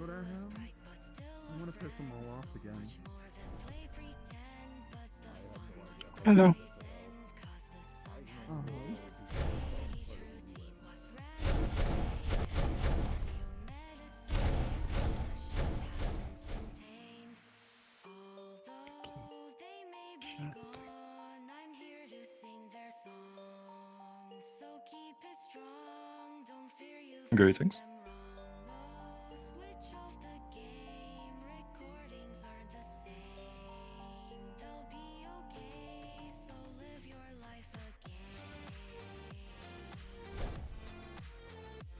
should I have? I want to piss them all off again. I have no idea how to Hello. do this at all. I Uh-huh. know people have tried to play it anyway. Greetings.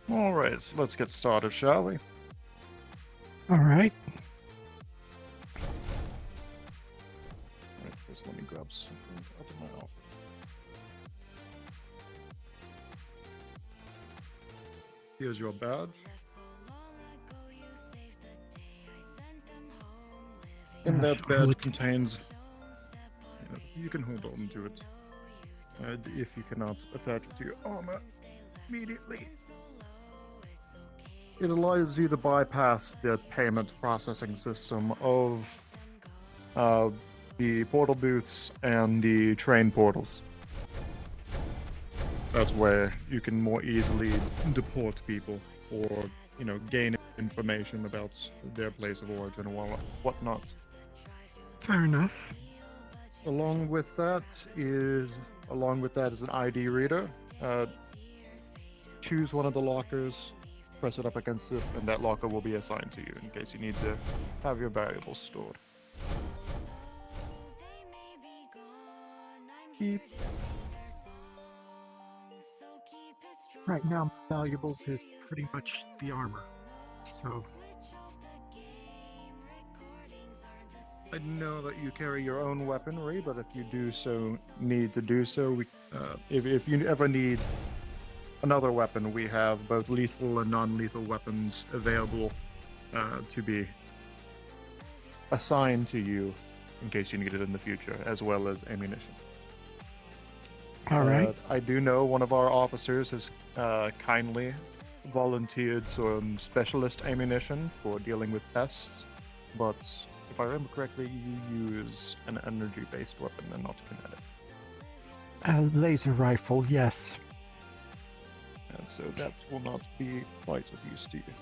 Alright, so let's get started, shall we? All right. Right, first let me grab something out of my office. Here's your badge. And that badge contains... you can hold on to it. If you cannot attach it to your armor immediately. It allows you to bypass the payment processing system of the portal booths and the train portals. That's where you can more easily deport people or, gain information about their place of origin or whatnot. Fair enough. Along with that is an ID reader. Choose one of the lockers, press it up against it, and that locker will be assigned to you in case you need to have your valuables stored. Keep. Right now, valuables is pretty much the armor. So, I know that you carry your own weaponry, but if you need to do so, if you ever need another weapon, we have both lethal and non-lethal weapons available to be assigned to you in case you need it in the future, as well as ammunition. all right. I do know one of our officers has kindly volunteered some specialist ammunition for dealing with pests, but if I remember correctly, you use an energy-based weapon and not kinetic. A laser rifle, yes. So that will not be quite of use to you.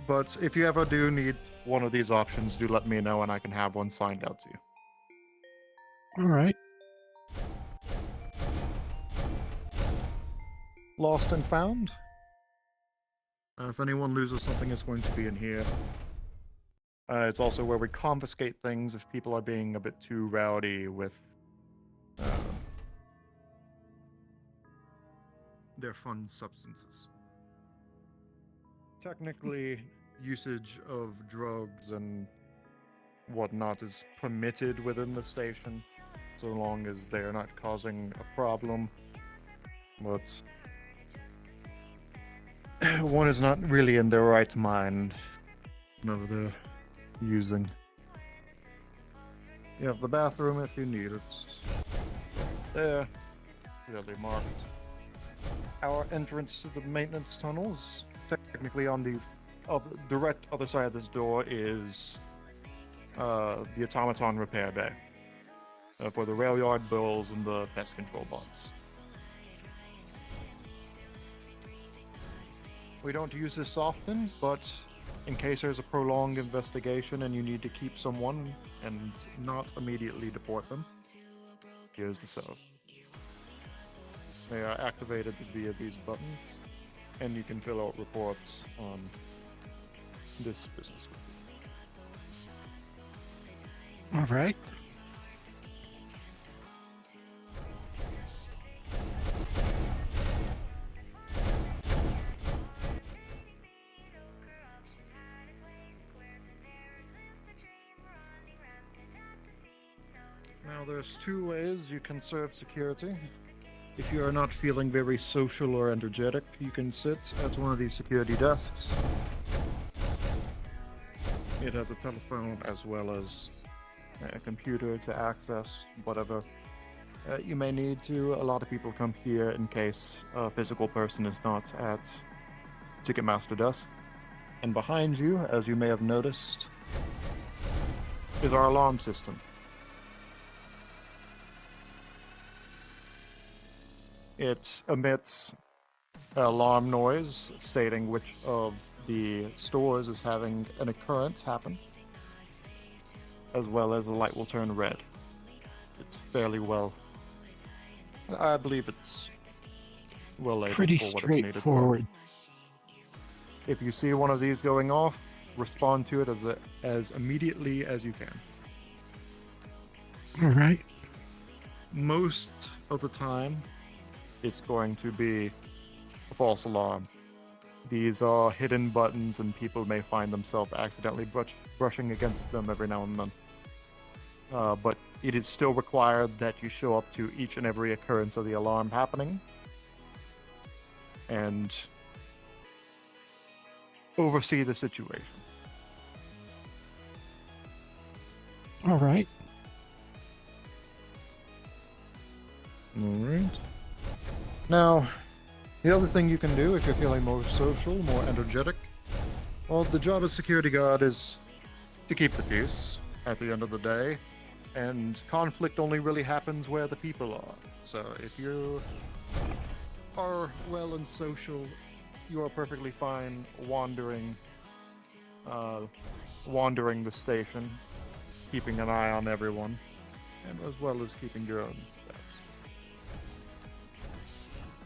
But if you ever do need one of these options, do let me know and I can have one signed out to you. All right. Lost and found. If anyone loses something, it's going to be in here. It's also where we confiscate things if people are being a bit too rowdy with their fun substances. Technically, usage of drugs and whatnot is permitted within the station, so long as they're not causing a problem. But one is not really in their right mind whenever they're using. You have the bathroom if you need it. There, clearly marked. Our entrance to the maintenance tunnels, technically on the direct other side of this door, is the automaton repair bay for the rail yard bills and the pest control bots. We don't use this often, but in case there's a prolonged investigation and you need to keep someone and not immediately deport them, here's the setup. They are activated via these buttons, and you can fill out reports on this business. All right. Now there's two ways you can serve security. If you are not feeling very social or energetic, you can sit at one of these security desks. It has a telephone as well as a computer to access whatever you may need to. A lot of people come here in case a physical person is not at Ticketmaster desk. And behind you, as you may have noticed, is our alarm system. It emits an alarm noise stating which of the stores is having an occurrence happen, as well as the light will turn red. It's fairly well. I believe it's well labeled Pretty for what it's needed for. straightforward. If you see one of these going off, respond to it as immediately as you can. All right. Most of the time, it's going to be a false alarm. These are hidden buttons, and people may find themselves accidentally brushing against them every now and then. But it is still required that you show up to each and every occurrence of the alarm happening and oversee the situation. All right. Alright. Now, the other thing you can do if you're feeling more social, more energetic, well, the job as security guard is to keep the peace at the end of the day, and conflict only really happens where the people are. So if you are well and social, you are perfectly fine wandering the station, keeping an eye on everyone, and as well as keeping your own steps.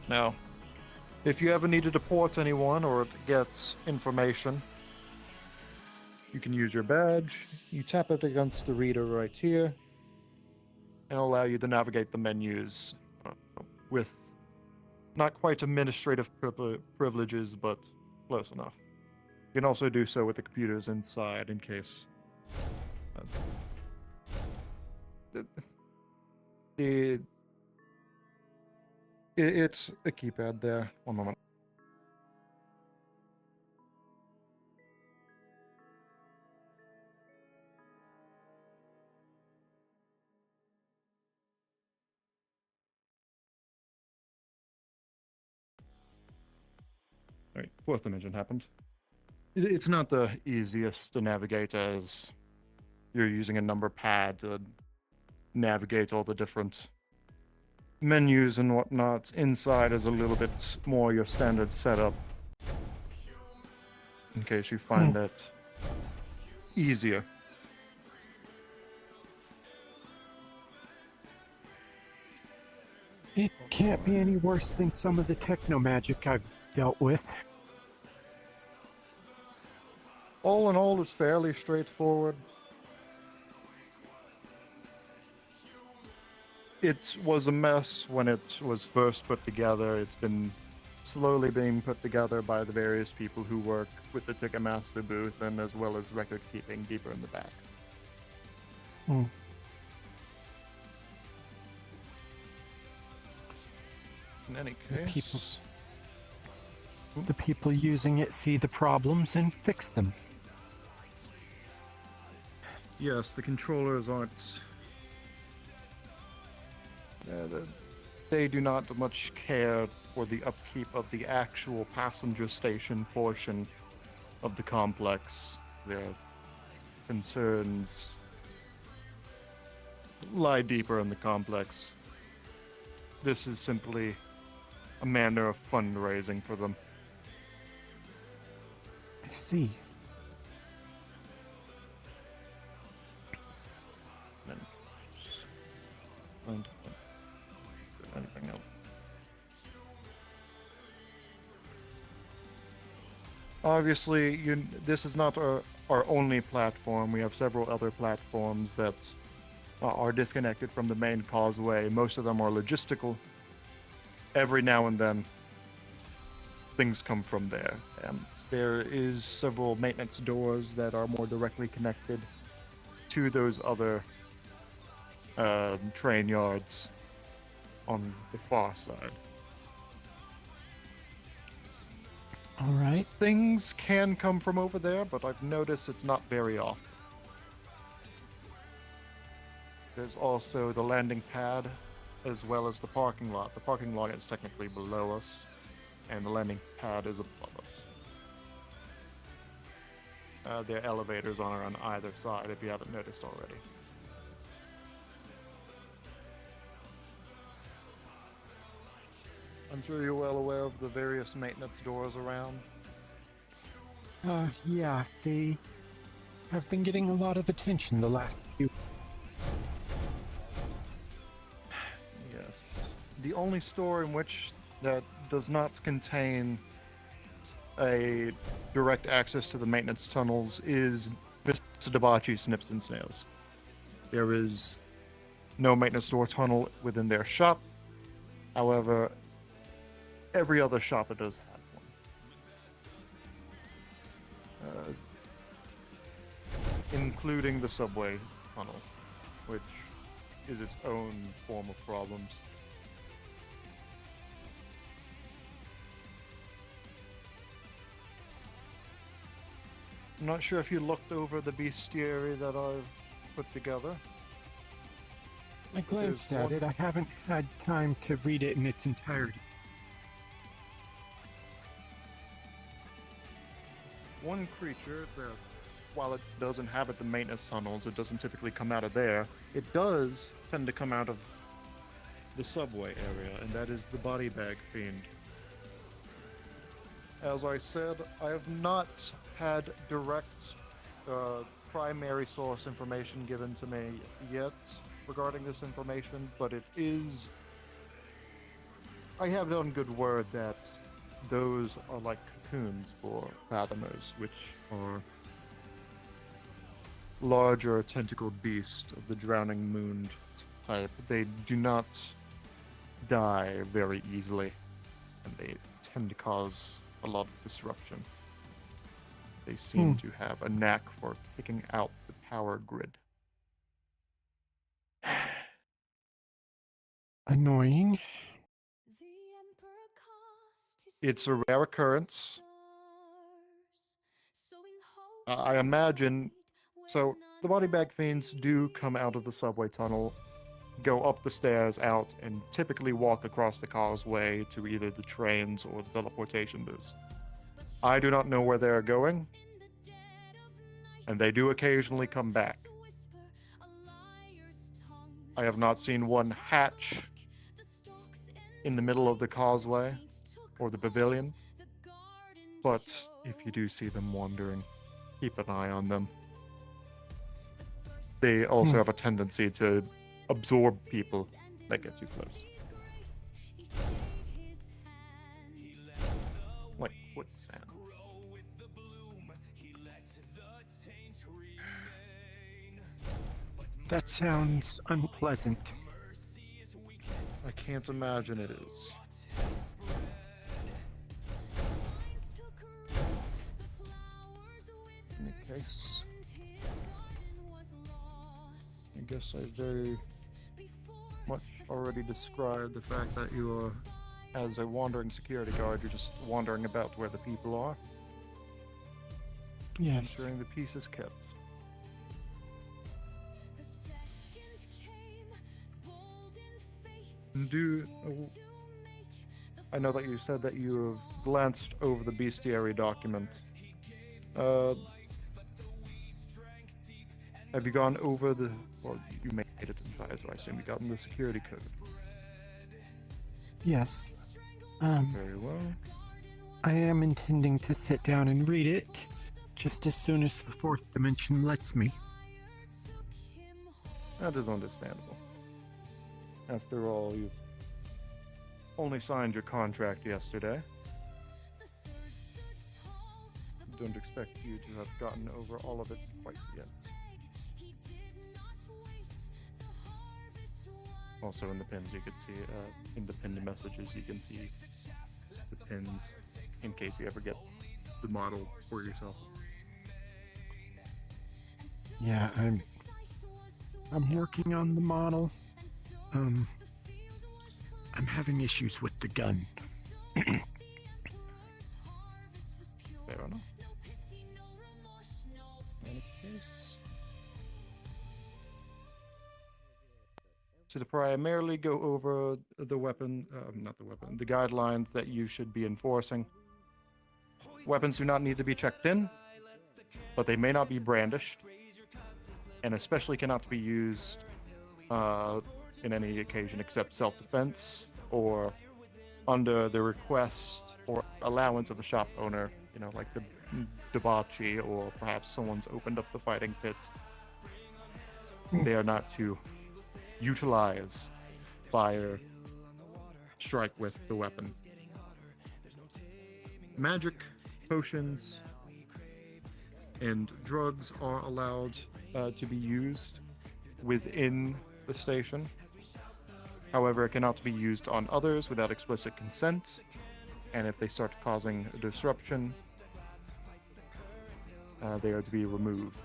Now, if you ever need to deport anyone or get information, you can use your badge. You tap it against the reader right here, and it'll allow you to navigate the menus with not quite administrative privileges, but close enough. You can also do so with the computers inside in case. It's a keypad there. One moment. Alright, fourth dimension happened. It's not the easiest to navigate as you're using a number pad to navigate all the different menus and whatnot. Inside is a little bit more your standard setup, in case you find that easier. It can't be any worse than some of the techno magic I've dealt with. All in all, it's fairly straightforward. It was a mess when it was first put together. It's been slowly being put together by the various people who work with the Ticketmaster booth, and as well as record keeping deeper in the back. In any case, The people using it see the problems and fix them. yes, the controllers aren't. They do not much care for the upkeep of the actual passenger station portion of the complex. Their concerns lie deeper in the complex. This is simply a manner of fundraising for them. I see. And anything else? Obviously, this is not our only platform. We have several other platforms that are disconnected from the main causeway. Most of them are logistical. Every now and then, things come from there. There is several maintenance doors that are more directly connected to those other train yards on the far side. All right. Things can come from over there, but I've noticed it's not very often. There's also the landing pad, as well as the parking lot. The parking lot is technically below us, and the landing pad is above us. There are elevators on either side, if you haven't noticed already. I'm sure you're well aware of the various maintenance doors around. Yeah, they have been getting a lot of attention the last few. Yes. The only store in which that does not contain a direct access to the maintenance tunnels is Mr. Debachi Snips and Snails. There is no maintenance door tunnel within their shop. However, every other shop does have one. Including the subway tunnel, which is its own form of problems. I'm not sure if you looked over the bestiary that I've put together. I glanced at it. I haven't had time to read it in its entirety. One creature that, while it does inhabit the maintenance tunnels, it doesn't typically come out of there. It does tend to come out of the subway area, and that is the body bag fiend. As I said, I have not had direct primary source information given to me yet regarding this information, but it is... I have it on good word that those are like cocoons for fathomers, which are larger tentacled beasts of the drowning moon type. They do not die very easily, and they tend to cause a lot of disruption. They seem to have a knack for picking out the power grid. Annoying. It's a rare occurrence. I imagine... So, the body bag fiends do come out of the subway tunnel, go up the stairs out, and typically walk across the causeway to either the trains or the teleportation booths. I do not know where they are going, and they do occasionally come back. I have not seen one hatch in the middle of the causeway or the pavilion, but if you do see them wandering, keep an eye on them. They also have a tendency to absorb people that get too close. Like quicksand. That sounds unpleasant. I can't imagine it is. In any case, I guess I very much already described the fact that you are, as a wandering security guard, you're just wandering about where the people are. Yes. Ensuring the peace is kept. I know that you said that you have glanced over the bestiary document. Have you gone over the... Well, you made it inside, so I assume you gotten the security code. Yes. Very well. I am intending to sit down and read it just as soon as the fourth dimension lets me. That is understandable. After all, you've only signed your contract yesterday. Don't expect you to have gotten over all of it quite yet. Also in the pins you could see, in the pinned messages you can see the pins in case you ever get the model for yourself. Yeah, I'm working on the model. I'm having issues with the gun. Fair enough. In any case, to primarily go over the weapon, the guidelines that you should be enforcing. Weapons do not need to be checked in, but they may not be brandished, and especially cannot be used in any occasion except self-defense or under the request or allowance of the shop owner, like the debauchee, or perhaps someone's opened up the fighting pit. They are not to utilize fire, strike with the weapon. Magic, potions, and drugs are allowed to be used within the station. However, it cannot be used on others without explicit consent, and if they start causing a disruption, they are to be removed.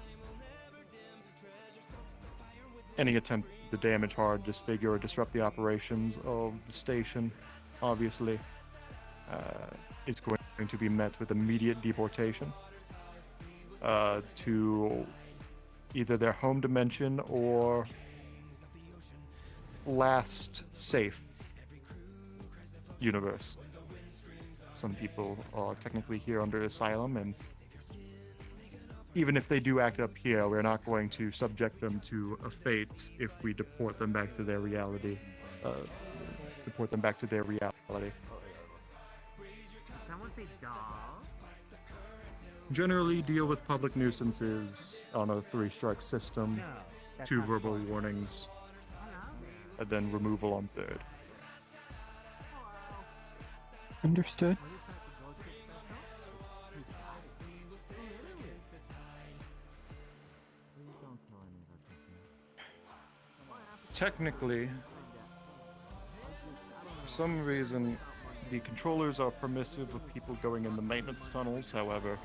Any attempt to damage, harm, disfigure, or disrupt the operations of the station, obviously, is going to be met with immediate deportation to either their home dimension or last safe universe. Some people are technically here under asylum, and even if they do act up here, we're not going to subject them to a fate if we deport them back to their reality. Generally deal with public nuisances on a 3-strike system, 2 verbal warnings, and then removal on 3rd. Understood. Technically, for some reason, the controllers are permissive of people going in the maintenance tunnels. However,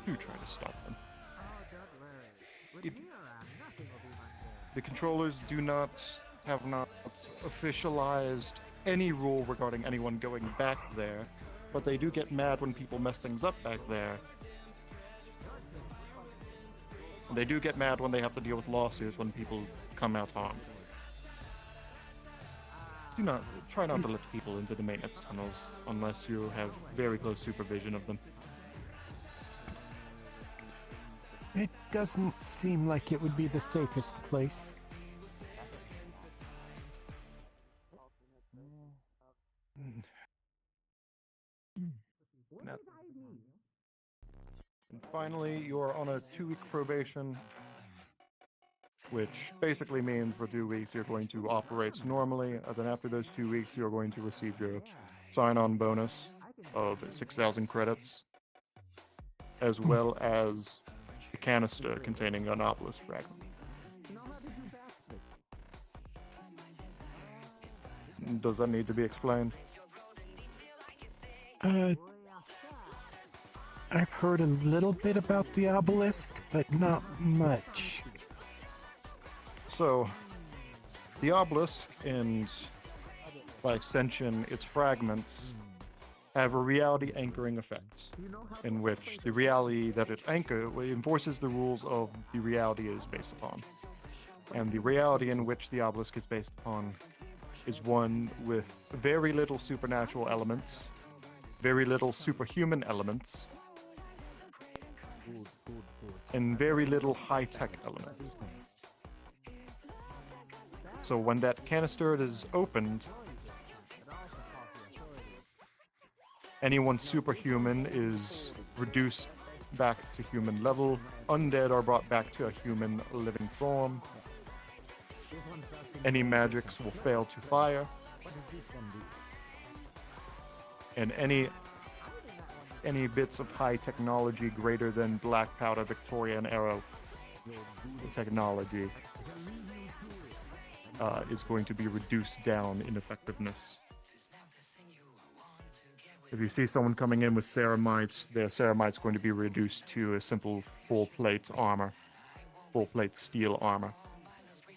do try to stop them. The controllers have not officialized any rule regarding anyone going back there, but they do get mad when people mess things up back there. They do get mad when they have to deal with lawsuits when people come out harmed. Try not to let people into the maintenance tunnels unless you have very close supervision of them. It doesn't seem like it would be the safest place. And finally, you are on a 2-week probation, which basically means for 2 weeks you're going to operate normally, and then after those 2 weeks you're going to receive your sign-on bonus of 6,000 credits, as well as a canister containing an obelisk fragment. Does that need to be explained? I've heard a little bit about the obelisk, but not much. So, the obelisk, and by extension its fragments, have a reality anchoring effect, in which the reality that it enforces the rules of the reality it is based upon. And the reality in which the obelisk is based upon is one with very little supernatural elements, very little superhuman elements, and very little high-tech elements. So when that canister is opened, anyone superhuman is reduced back to human level, undead are brought back to a human living form, any magics will fail to fire, and any bits of high technology greater than black powder Victorian era technology is going to be reduced down in effectiveness. If you see someone coming in with ceramides, their ceramite's going to be reduced to a simple full-plate steel armor.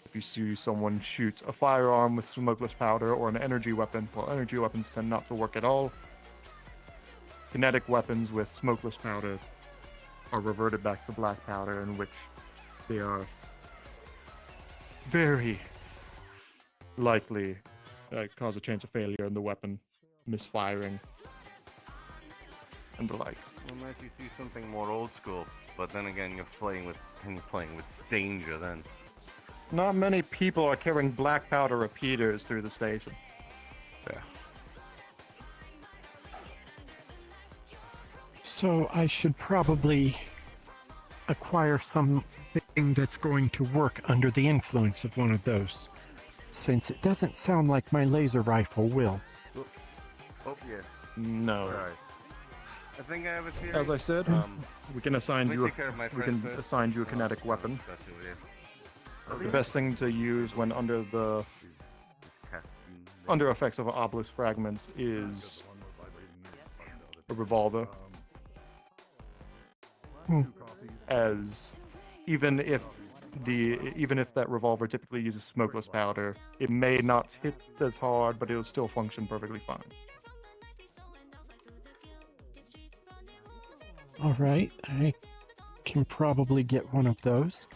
If you see someone shoot a firearm with smokeless powder or an energy weapon, well, energy weapons tend not to work at all. Kinetic weapons with smokeless powder are reverted back to black powder, in which they are very likely cause a chance of failure in the weapon, misfiring, and the like. Unless you see something more old school, but then again, you're playing with danger. Then Not many people are carrying black powder repeaters through the station. yeah. So I should probably acquire something that's going to work under the influence of one of those, since it doesn't sound like my laser rifle will. Oh yeah. No. Alright. I think I have a theory. As I said, we can assign let me you take care of my we friend can first. assign you a kinetic weapon. Discuss it with you. The best thing to use when under the effects of obelisk fragments is a revolver, as even if that revolver typically uses smokeless powder, it may not hit as hard, but it'll still function perfectly fine. All right, I can probably get one of those.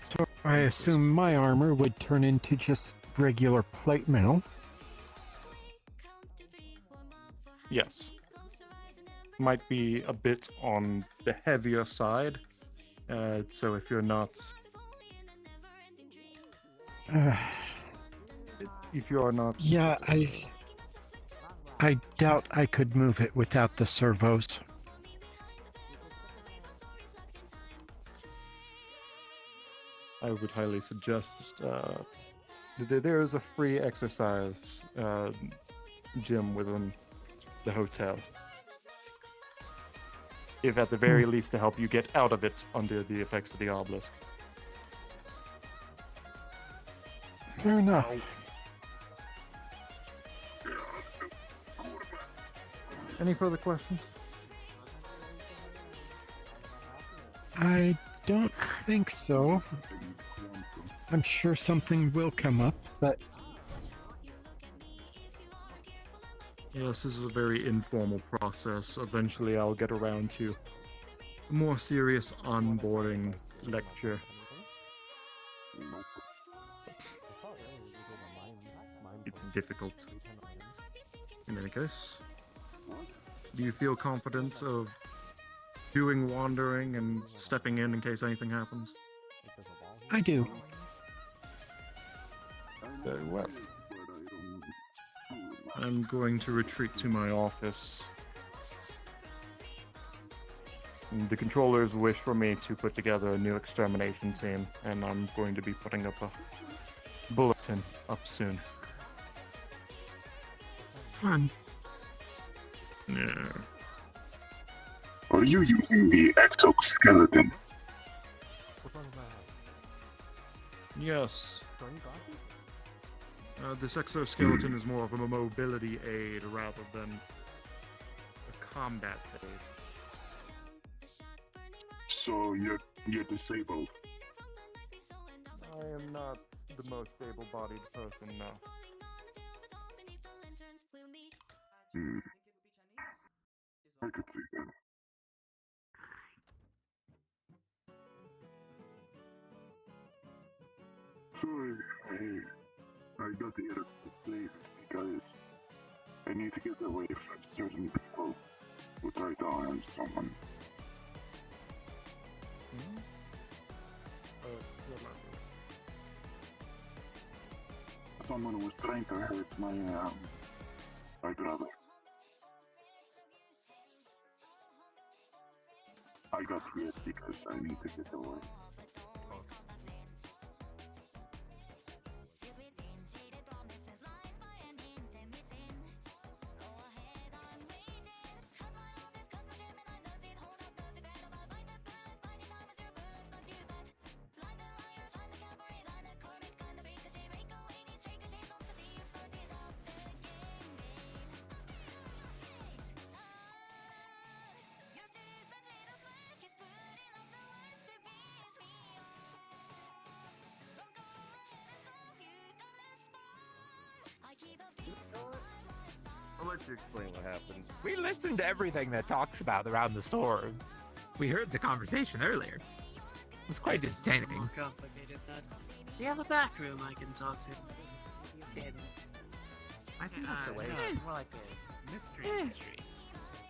So I assume my armor would turn into just regular plate mail. Yes. Might be a bit on the heavier side, so if you're not Yeah, I doubt I could move it without the servos. I would highly suggest there is a free exercise gym within the hotel. If at the very least to help you get out of it under the effects of the obelisk. Fair enough. Any further questions? I don't think so. I'm sure something will come up, but Yes, this is a very informal process. Eventually I'll get around to a more serious onboarding lecture. It's difficult. In any case, do you feel confident of doing wandering and stepping in case anything happens? I do. Very well. I'm going to retreat to my office. The controllers wish for me to put together a new extermination team, and I'm going to be putting up a bulletin up soon. Fun. Yeah. Are you using the exoskeleton? Yes. This exoskeleton is more of a mobility aid rather than a combat aid. So you're disabled. I am not the most able-bodied person now. I could see that. Sorry, I got here at this place because I need to get away from certain people who try to harm someone. Someone was trying to hurt my brother. I got here because I need to get away. I'll let you explain what happened. We listened to everything that talks about around the store. We heard the conversation earlier. It was quite entertaining. More complicated than. Do you have a back room I can talk to? I think no, more like a mystery.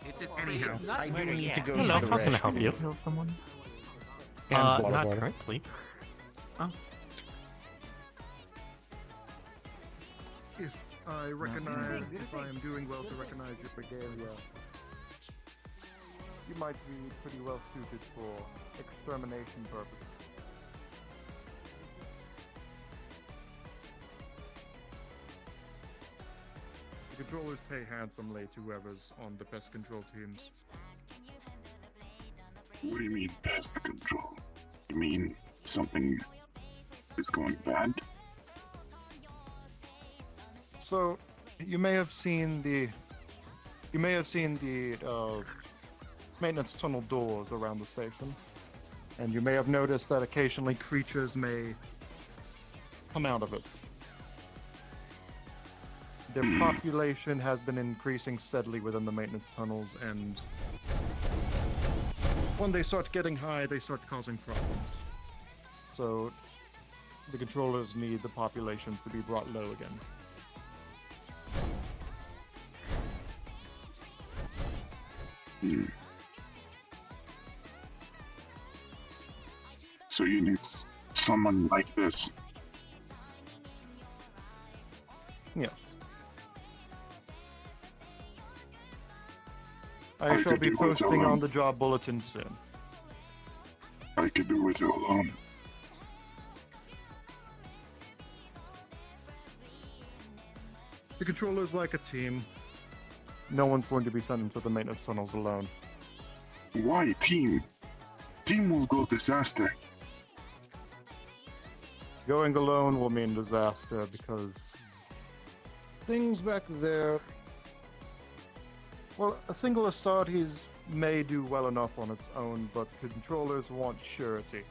It's a Anyhow, not I do murder need yet. to go Hello, to the how can I help you? Kill someone? Not water. currently. If I recognize, if I am doing well to recognize your regalia, You might be pretty well suited for extermination purposes. The controllers pay handsomely to whoever's on the pest control teams. What do you mean pest control? You mean something is going bad? So, you may have seen the maintenance tunnel doors around the station, and you may have noticed that occasionally creatures may come out of it. Their population has been increasing steadily within the maintenance tunnels, and when they start getting high, they start causing problems. So, the controllers need the populations to be brought low again. So you need someone like this. Yes. I I shall could be do it posting alone. on the job bulletin soon. I could do it alone. The controller's like a team. No one's going to be sent into the maintenance tunnels alone. Why team? Team will go disaster. Going alone will mean disaster because things back there. Well, a single Astartes may do well enough on its own, but controllers want surety.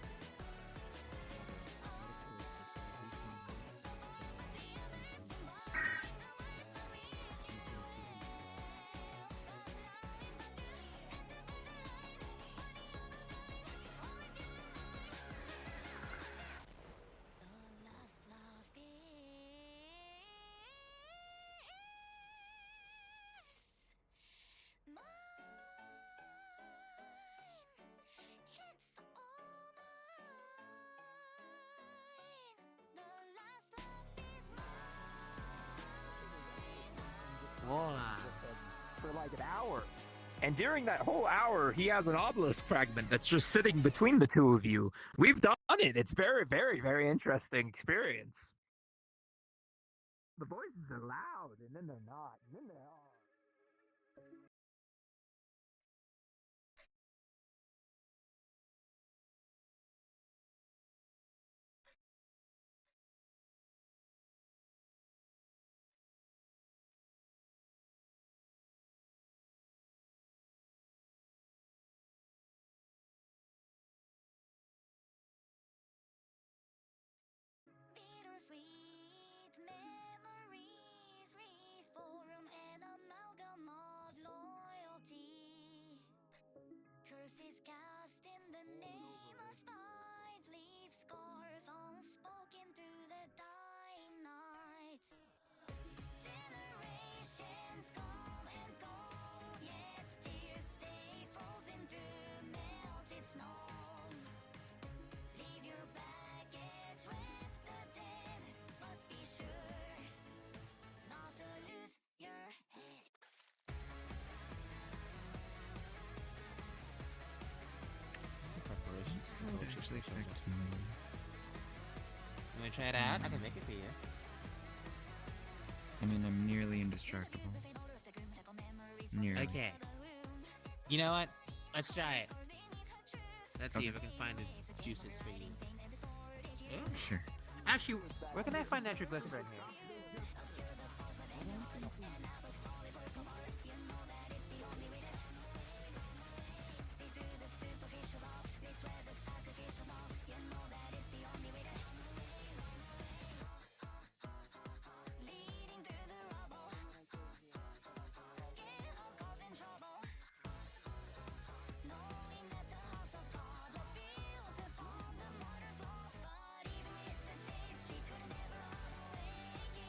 For like an hour. And during that whole hour, he has an obelisk fragment that's just sitting between the two of you. We've done it. It's very, very, very interesting experience. The voices are loud, and then they're not, and then they are. Bittersweet memories reform an amalgam of loyalty. Curses cast in the name of spite leave scars unspoken through the dying night. Generations come and go, yet tears stay frozen through melted snow. Leave your baggage with the dead, but be sure not to lose your head. Preparations. You wanna try it out? I can make it for you. I mean, I'm nearly indestructible. Nearly. Okay. You know what? Let's try it. Let's see if I can find the juices for you. Sure. Actually, where can I find nitroglycerin here? Leading through the rubble, scared of causing trouble, knowing that the house of God was built upon the martyr's blood. But even with the days, she could never unawake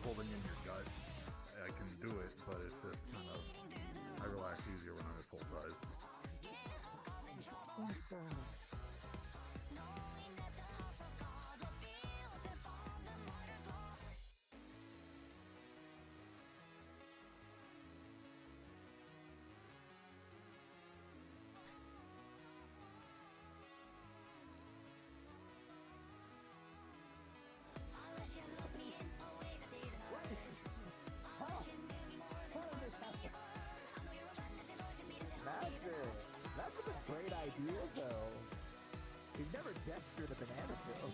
holding in your gut, I can do it, but it's just kind of, I relax easier when I'm at full size. That's a great idea, though. You've never gestured a banana peel.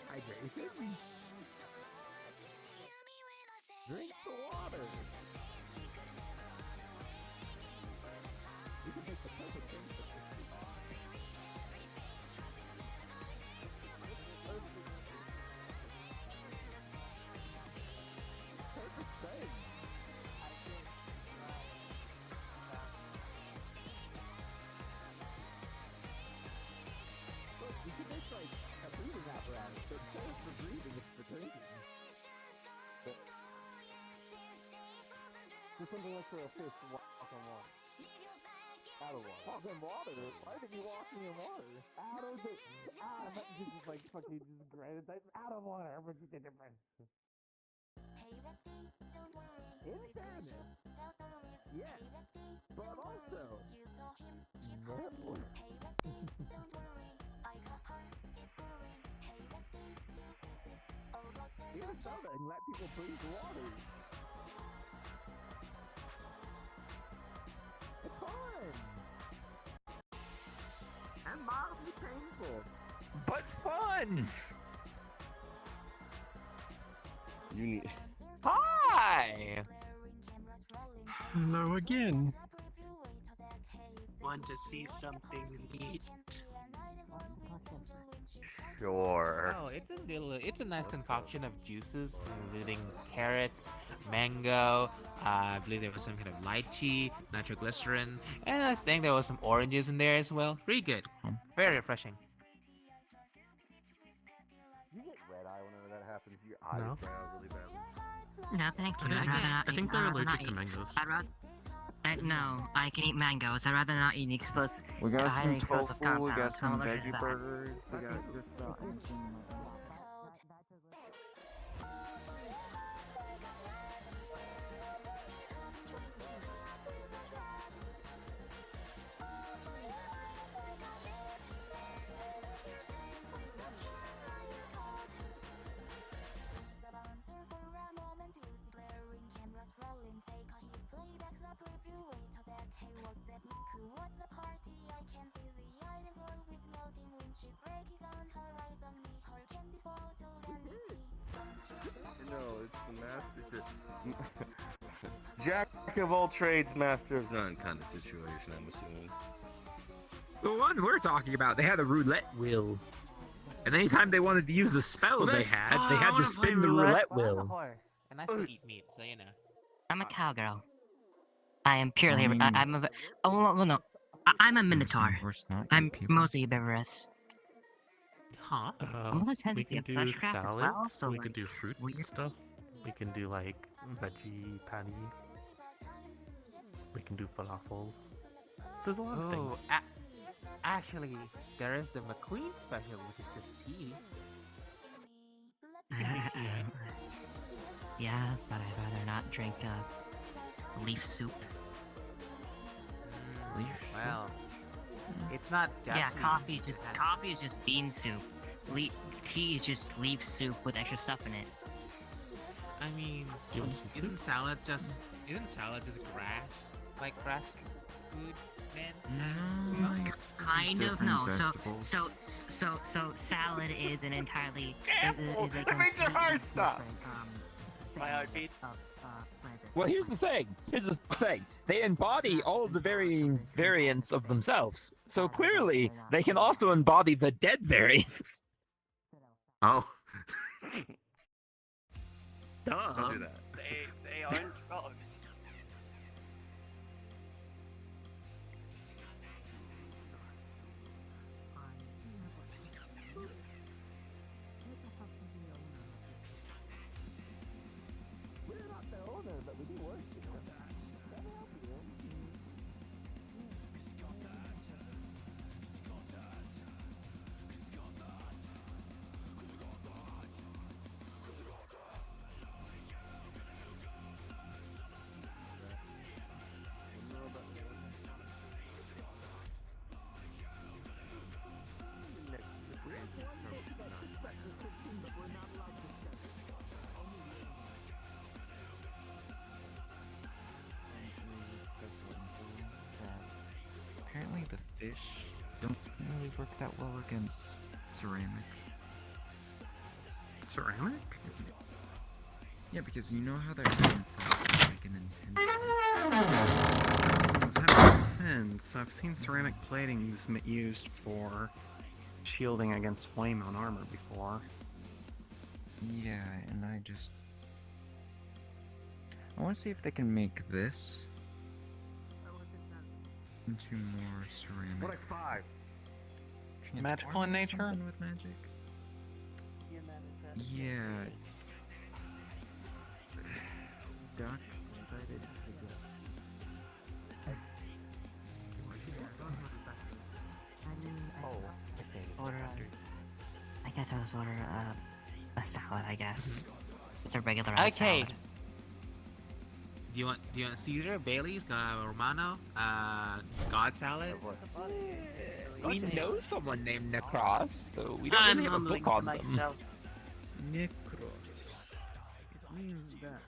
Hydration? Drink the water. You can make the perfect thing for perfect thing. Look, you can make like a breathing apparatus, but instead of for breathing, it's for drinking. Just something like for a fish to walk on water. Out of water. Walk in water? Why did you walking in water? Out of the... but you just like fucking just granted that out of water, but you did it right. In fairness, yes, but also, no. Get a soda and let people breathe water. It's fun! And mildly painful. But fun! You need. Hi! Hello again. Want to see something neat? Sure. Oh, it's a nice concoction of juices, including carrots, mango, I believe there was some kind of lychee, nitroglycerin, and I think there was some oranges in there as well. Really good. Very refreshing. You get red eye whenever that happens. Your eyes No. dry out really badly. No, thank you. I I'd rather not think eat. they're I'd rather allergic not to eat. mangoes. No, I can eat mangoes. I'd rather not eat explosive. We got highly some explosive tofu, we compounds. got some I'm allergic to veggie that. burgers, we got just about anything. No, it's the master. Jack of all trades, master of none kind of situation, I'm assuming. The one we're talking about, they had a roulette wheel. And anytime they wanted to use a spell they had to spin the roulette wheel. And I can eat meat, so you know. I'm a cowgirl. I am purely. I'm a. Oh well, no. I'm a minotaur. I'm mostly herbivorous. Huh? I'm also We technically can a do fleshcraft as salads. well, so we like, can do fruit weird. stuff. We can do like veggie patty. We can do falafels. There's a lot of Oh, things. actually, there is the McQueen special, which is just tea. Yeah, but I'd rather not drink leaf soup. Well, it's not. Yeah, that coffee sweet. coffee is just bean soup. Tea is just leaf soup with extra stuff in it. I mean, Do you want some soup? isn't salad just grass? Like grass food, man? No, kind of no. So salad is an entirely. Is a That made your heart stop. My heartbeat. Well, here's the thing. They embody all of the varying variants of themselves. So clearly, they can also embody the dead variants. Oh. Duh. Don't do that. They aren't drugs. fish don't really work that well against ceramic. Ceramic? Yeah, because you know how they're inside like an intense. That makes sense. I've seen ceramic platings used for shielding against flame on armor before. Yeah, and I want to see if they can make this into more ceramic. What like 5? Magical in nature? Something with magic? Yeah. Duck. I guess I was ordering a salad. I guess it's a regular salad. Okay. Do you want Caesar, Bailey's, Romano, God salad? We know someone named Necros, though we don't really have a book on them. Necros. It means that.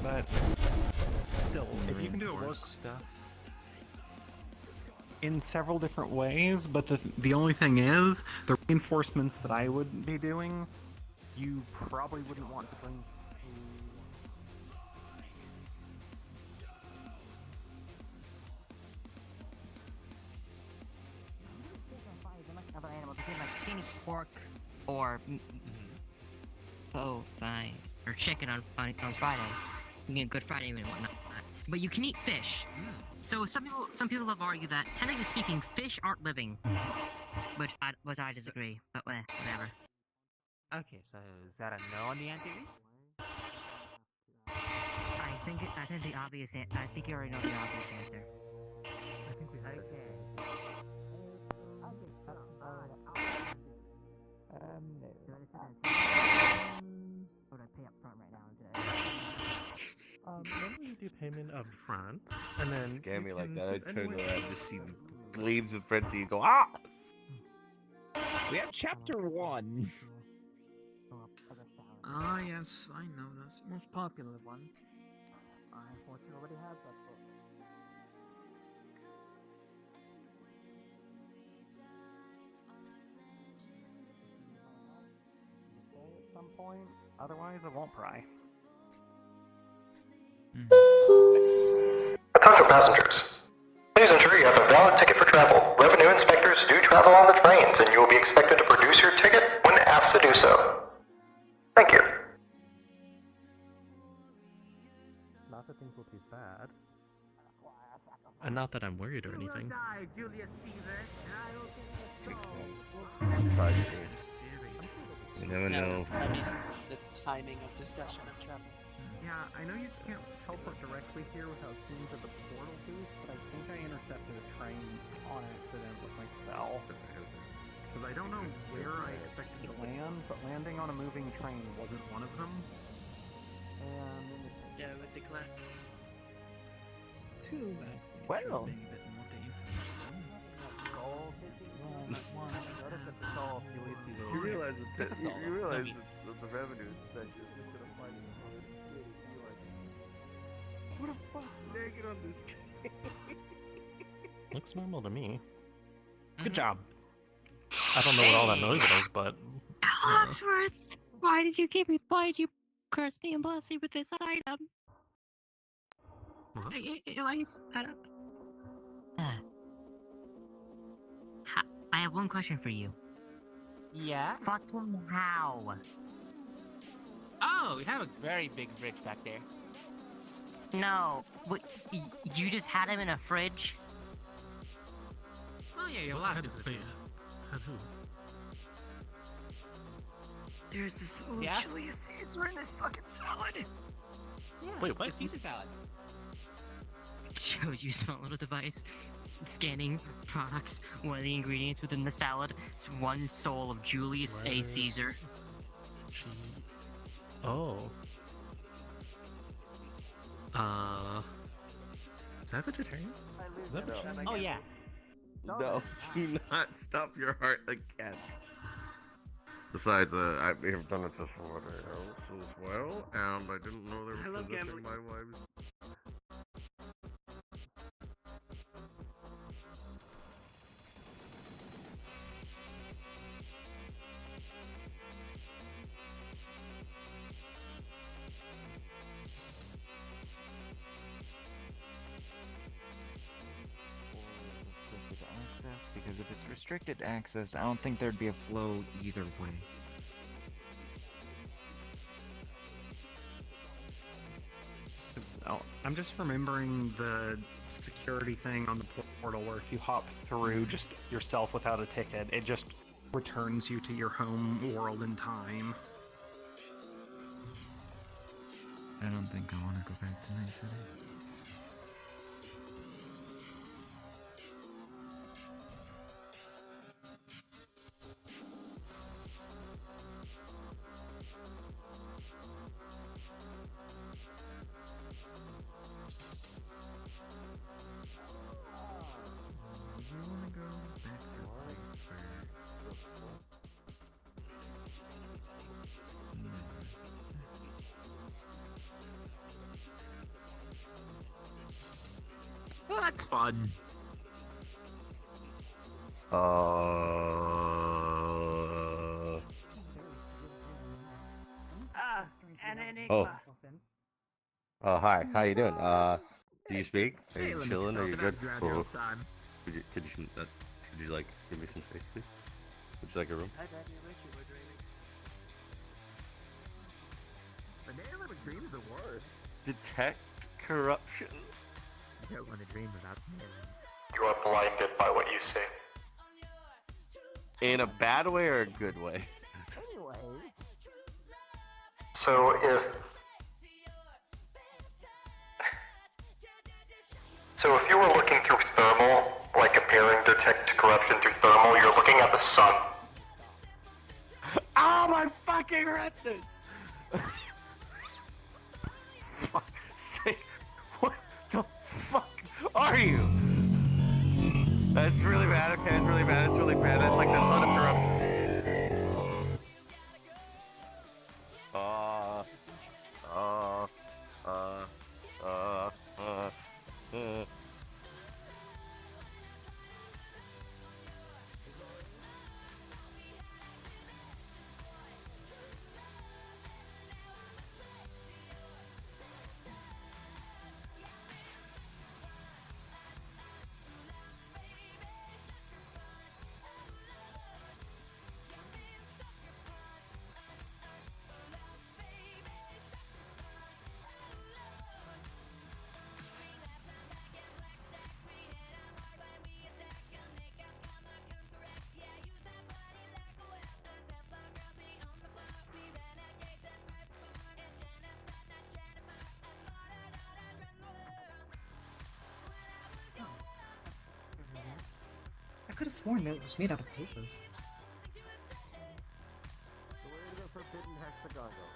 But still, if you can do it work stuff in several different ways, but the only thing is, the reinforcements that I would be doing, you probably wouldn't want to bring Other animals, like any pork or fine, or chicken on Friday. You get Good Friday and whatnot. But you can eat fish. So some people have argued that, technically speaking, fish aren't living, which I disagree. But whatever. Okay, so is that a no on the answer? I think the obvious. I think you already know the obvious answer. I think we have it. Would I pay up front right now today? Maybe we do payment up front, and then Scare me like that. I turn anyway- around to see the gleams of frenzy and go, ah! We have chapter 1. Ah, yes, I know. That's the most popular one. I unfortunately already have that book. At some point, otherwise I won't pry. Attention passengers. Please ensure you have a valid ticket for travel. Revenue inspectors do travel on the trains, and you will be expected to produce your ticket when asked to do so. Thank you. Not that things will be bad. And not that I'm worried or anything. Try to. You never know. I mean, the timing of discussion of travel. Yeah, I know you can't teleport directly here without seeing to the portal piece, but I think I intercepted a train on accident with my spell. Because I don't know where I expected to land, but landing on a moving train wasn't one of them. And Yeah, with the class. Two actually. Well. Maybe a bit more You realize that the revenue that you're just gonna find what the fuck naked on this train? looks normal to me. Good job. I don't know what all that noise is, but Cogsworth, why did you curse me and bless me with this item? What? I don't. I have one question for you. Yeah? Fucking how? Oh, we have a very big fridge back there. No, you just had him in a fridge? Oh yeah, you're Well, allowed had to. wait, had who? There's this old Yeah? Julius Caesar in this fucking salad. Yeah, Wait, it's what? the Caesar salad. It shows you small little device scanning products. One of the ingredients within the salad is one soul of Julius A. Caesar. Oh. Is that vegetarian? Is that vegetarian? Oh yeah. No, do not stop your heart again. Besides, I've done it to somebody else as well, and I didn't know they were possessing my wife's. Because if it's restricted access, I don't think there'd be a flow either way. I'm just remembering the security thing on the portal where if you hop through just yourself without a ticket, it just returns you to your home world in time. I don't think I want to go back to Night City. Well, that's fun. An enigma. Oh. Oh, hi. How you doing? Do you speak? Are Hey, you let me chilling? Are talk you about good? your own time. Could you like give me some space, please? Would you like a room? Hi, Daddy. Richie, we're dreaming. The name of a dream is the worst. Detect corruption. You don't want to dream about me. You are blinded by what you see. In a bad way or a good way? Anyway. So if you were looking through thermal, like comparing detect corruption through thermal, you're looking at the sun. Oh my fucking retinas! Fuck's sake. What the fuck are you? That's really bad, okay, it's really bad, it's really bad. It's like the son of corruption. I could have sworn that it was made out of papers. Where did the forbidden hexagon go?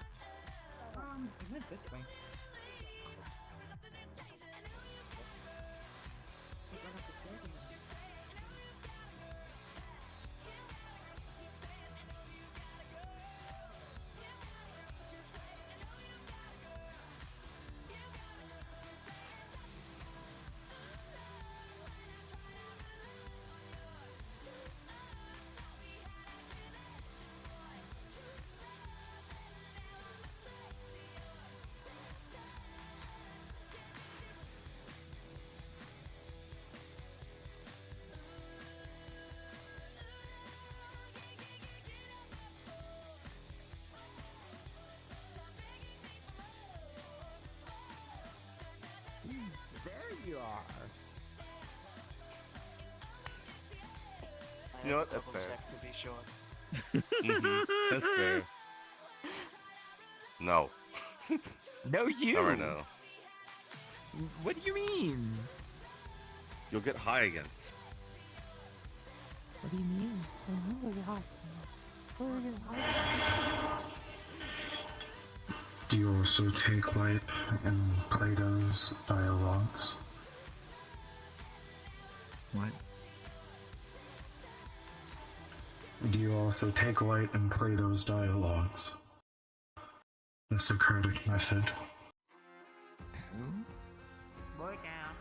It went this way. There you are. You know what? That's fair. Check to be sure. That's fair. No. No, you. Never know. What do you mean? You'll get high again. What do you mean? Do you also take light in Plato's dialogues? What? Do you also take light in Plato's dialogues? The Socratic method. Who? Boy down.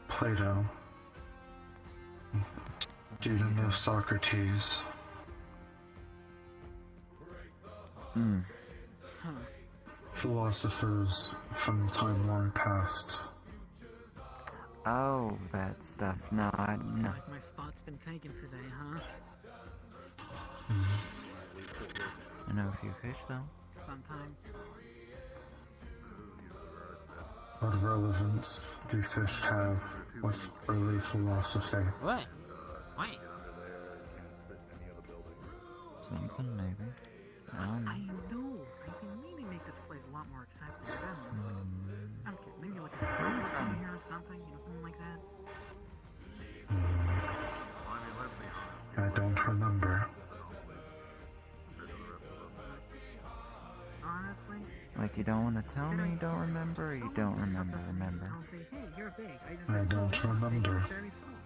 Plato. Student of Socrates. Hmm. Philosophers from time long past. Oh, that stuff. No, no. Like my spot's been taken today, huh? I know a few fish though. Sometimes. What relevance do fish have with early philosophy? What? Wait. Something maybe. I don't know. I know. I've been meaning to make this place a lot more accessible. I don't know. Maybe like a in here or something, you know, something like that. I don't remember. Honestly. Like you don't want to tell me you don't remember, or you don't remember. I'll say, hey, you're big. I don't remember. Very small.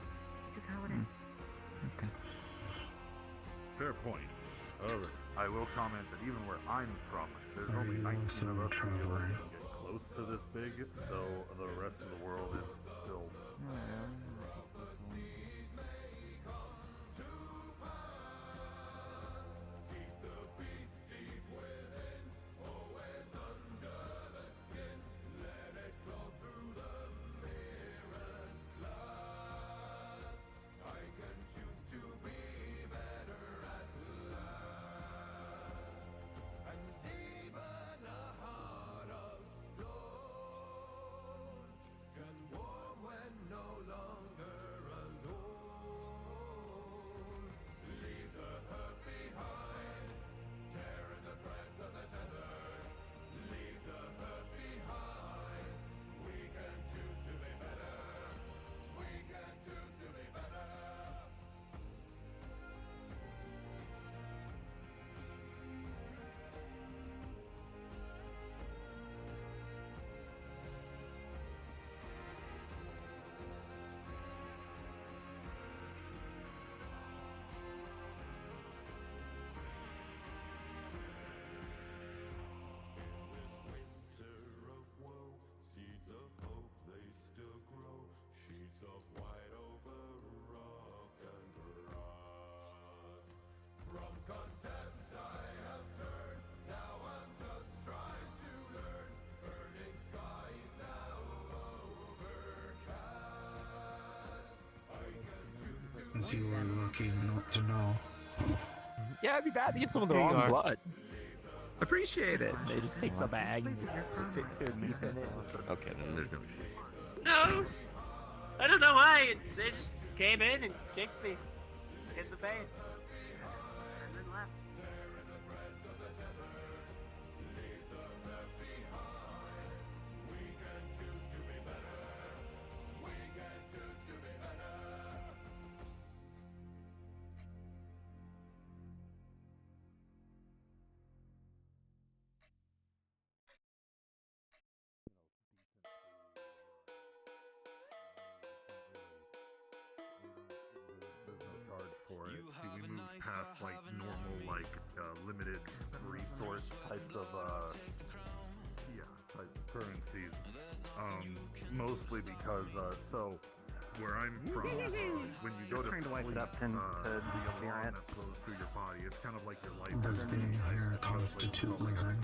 Just how it is. Okay. Fair point. However, I will comment that even where I'm from, there's Are only you 19 also of us who traveling? get close to this big, so the rest of the world is still. As you are lucky not to know. Yeah, it'd be bad to give someone the Here you wrong are. blood. Appreciate it. They just take the bag. Okay, then there's no excuse. No! I don't know why. They just came in and kicked me in the face. And then left. There's no charge for it. See, we moved past like normal, like limited resource types of type currencies. Mostly because so where I'm from, when you go to Trying to wipe sleep, it up and the alarm that flows through your body, it's kind of like your life. Does being here constitute living?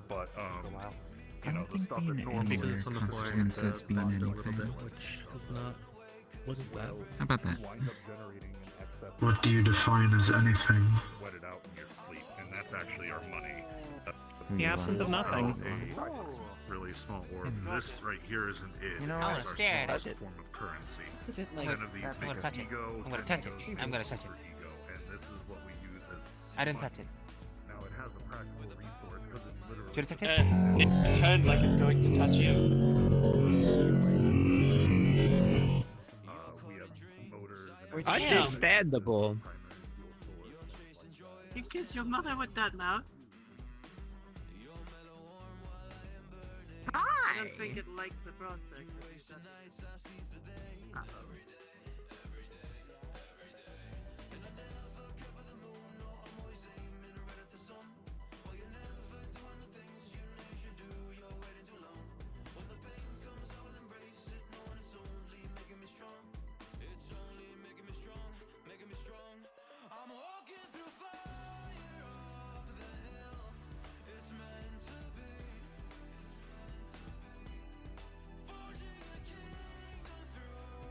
But you know, the think stuff being that normally anywhere constitutes as being anything. Which is not. What is that? How about that? What do you define as anything? Sweat it out in your sleep, and that's actually our money. The absence of nothing. A really small orb. This right here isn't it. You know It's what? our Stare at smallest it. form of currency. It's a bit like None of these I'm make gonna touch it. ego. I'm gonna and touch it. egos I'm gonna for touch it. ego, and this is what we use as. I didn't money. touch it. Now it has a practical resource because it's literally. Should I touch it? It turned like it's going to touch you. We have motors. Which And Understandable. You kiss your mother with that mouth. I don't think it likes the prospect.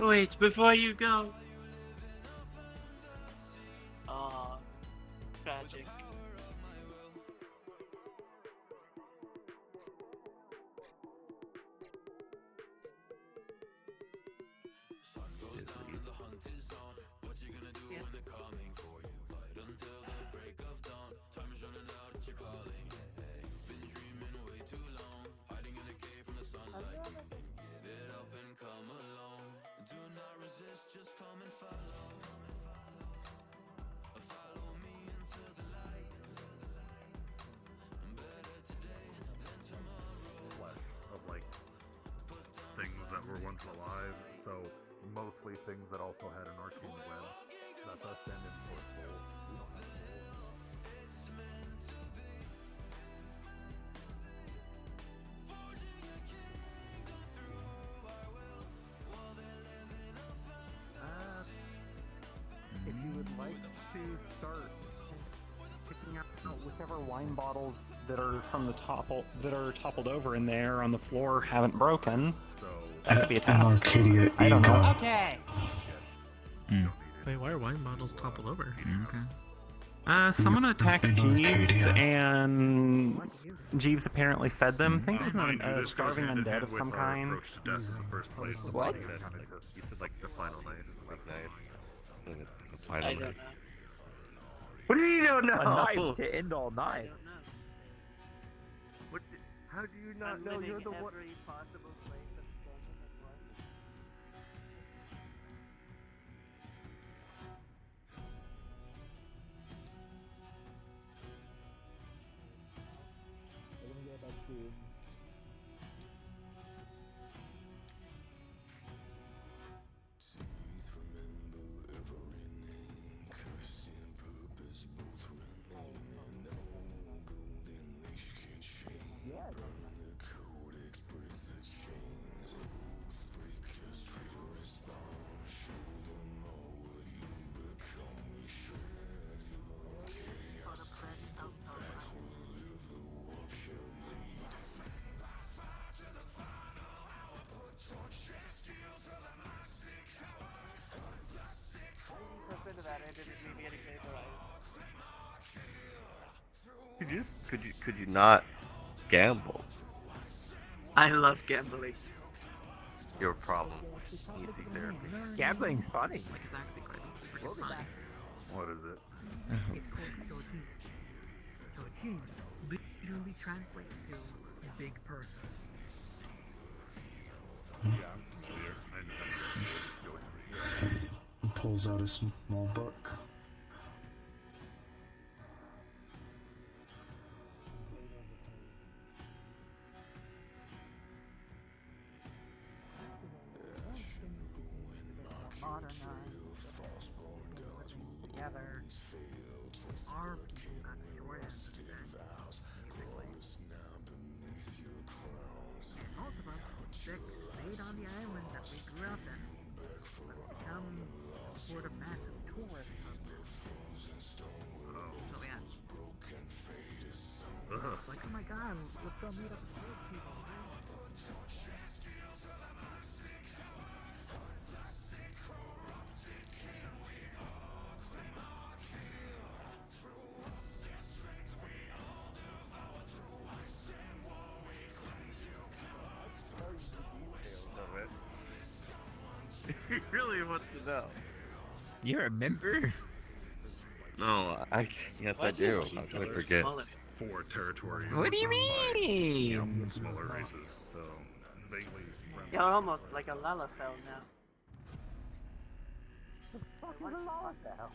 Wait, before you go. Oh, tragic. Of like things that were once alive, so mostly things that also had an arcane web. That's us sending for souls. We don't have souls. If you would like to start picking out whichever wine bottles that are from the toppled over in there on the floor haven't broken, that could be a task. Arcadia I don't know. Okay. Wait, why are wine bottles toppled over? Okay. Someone attacked in Jeeves, Arcadia. and Jeeves apparently fed them. I think it was Mind you, a this goes starving hand in undead hand of with some our kind. approach to death in the first place. The What? body that you said like the final night. Like nice. The I final don't know. night. What do you don't know? A knife to end all I knives. don't know. What? How do you not I'm know living you're the one? every possible place of London at once. We're gonna go back to Into that, I didn't leave me any vaporized. Could you not gamble? I love gambling. Your problem. Easy therapy. Gambling's funny. Like it's actually quite freaking fun. What is it? It's called Dojin. Dojin literally translates to big person. He pulls out a small book. Modernized. Together. Our people got the short end of the day. Basically. Most of us stayed on the island that we grew up in. But become sort of massive tourist hubs. So yeah. Like, oh my god, let's go meet up with those people. He really wants to know. You're a member? No, yes I do. I'm gonna forget. 4 territories. What do you mean? Smaller races, so vaguely. You're almost like a Lalafell now. fuck is a Lalafell?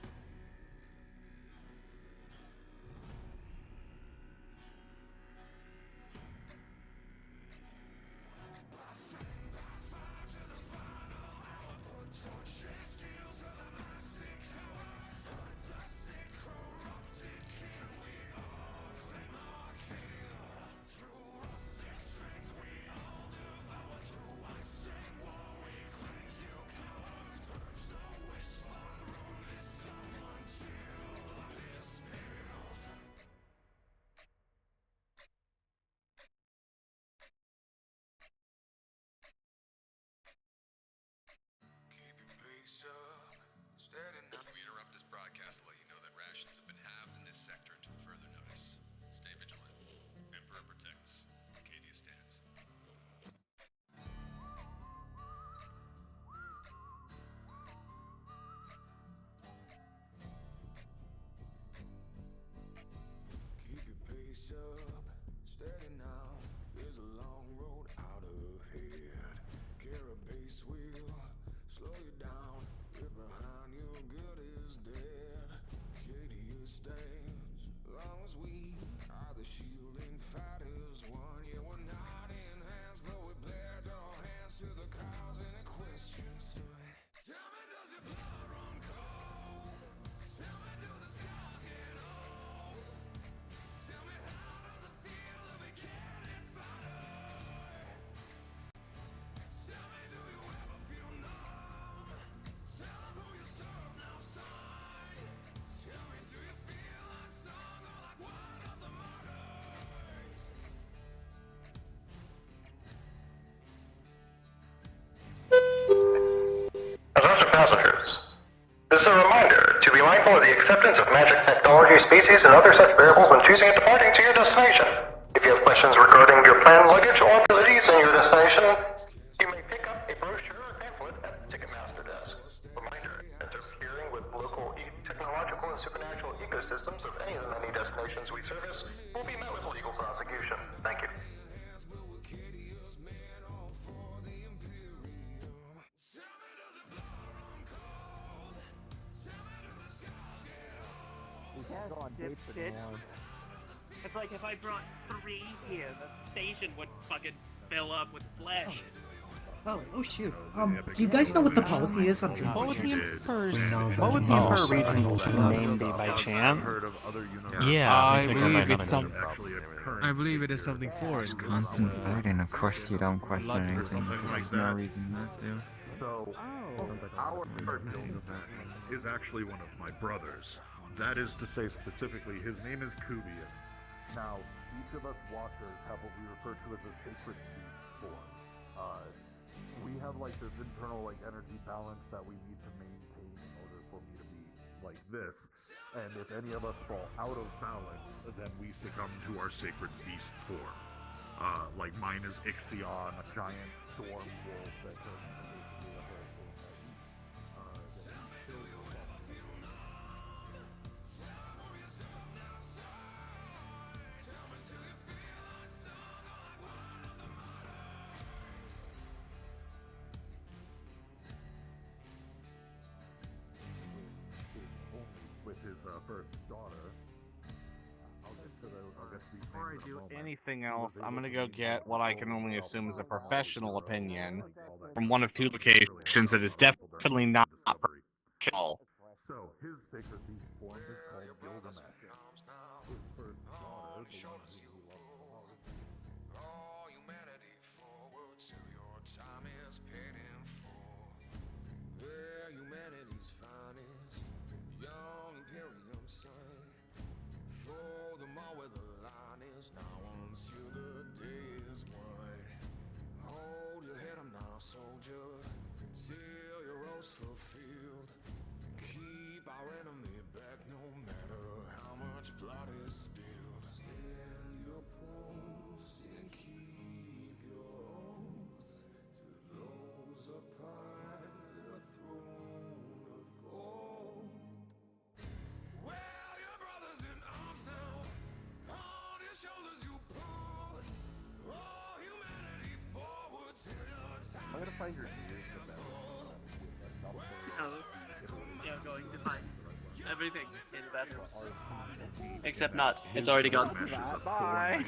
acceptance of magic technology, species, and other such variables when choosing and departing to your destination. If you have questions regarding your planned luggage or abilities and your destination, you may pick up a brochure or pamphlet at the Ticketmaster desk. Reminder, interfering with local technological and supernatural ecosystems of any of the many destinations we service will be met with legal prosecution. Thank you. We can't go on dates Dipshit. anymore. It's like if I brought 3 here, the station would fucking fill up with flesh. Oh shoot. Do you guys know what the policy is on What would the Emperor's, No, what would the no. Emperor Regent's name be by chance? Yeah, I think I believe got it's another some. I believe it is something foreign. Constant fighting, of course you don't question anything, because there's no reason not to. So, our cartoon is actually one of my brothers. That is to say specifically, his name is Kubian. Now, each of us watchers have what we refer to as a sacred beast form. We have like this internal like energy balance that we need to maintain in order for me to be like this. And if any of us fall out of balance, then we succumb to our sacred beast form. Like mine is Ixion, a giant storm wolf that turns into basically a hurricane that eats, that kills yourself. With his first daughter. I'll get to these Before I names in a do moment. anything He else, was I'm able gonna to go make get what I can only himself assume is a knowledge, professional like, opinion all that from one of two locations that is definitely not professional. So, his sacred beast form is called Gilgamesh. His first daughter, the one who he loved the most. I'm gonna find your ears for that. Yeah, I'm going to find everything in the bathroom. Except not. It's already gone. Bye.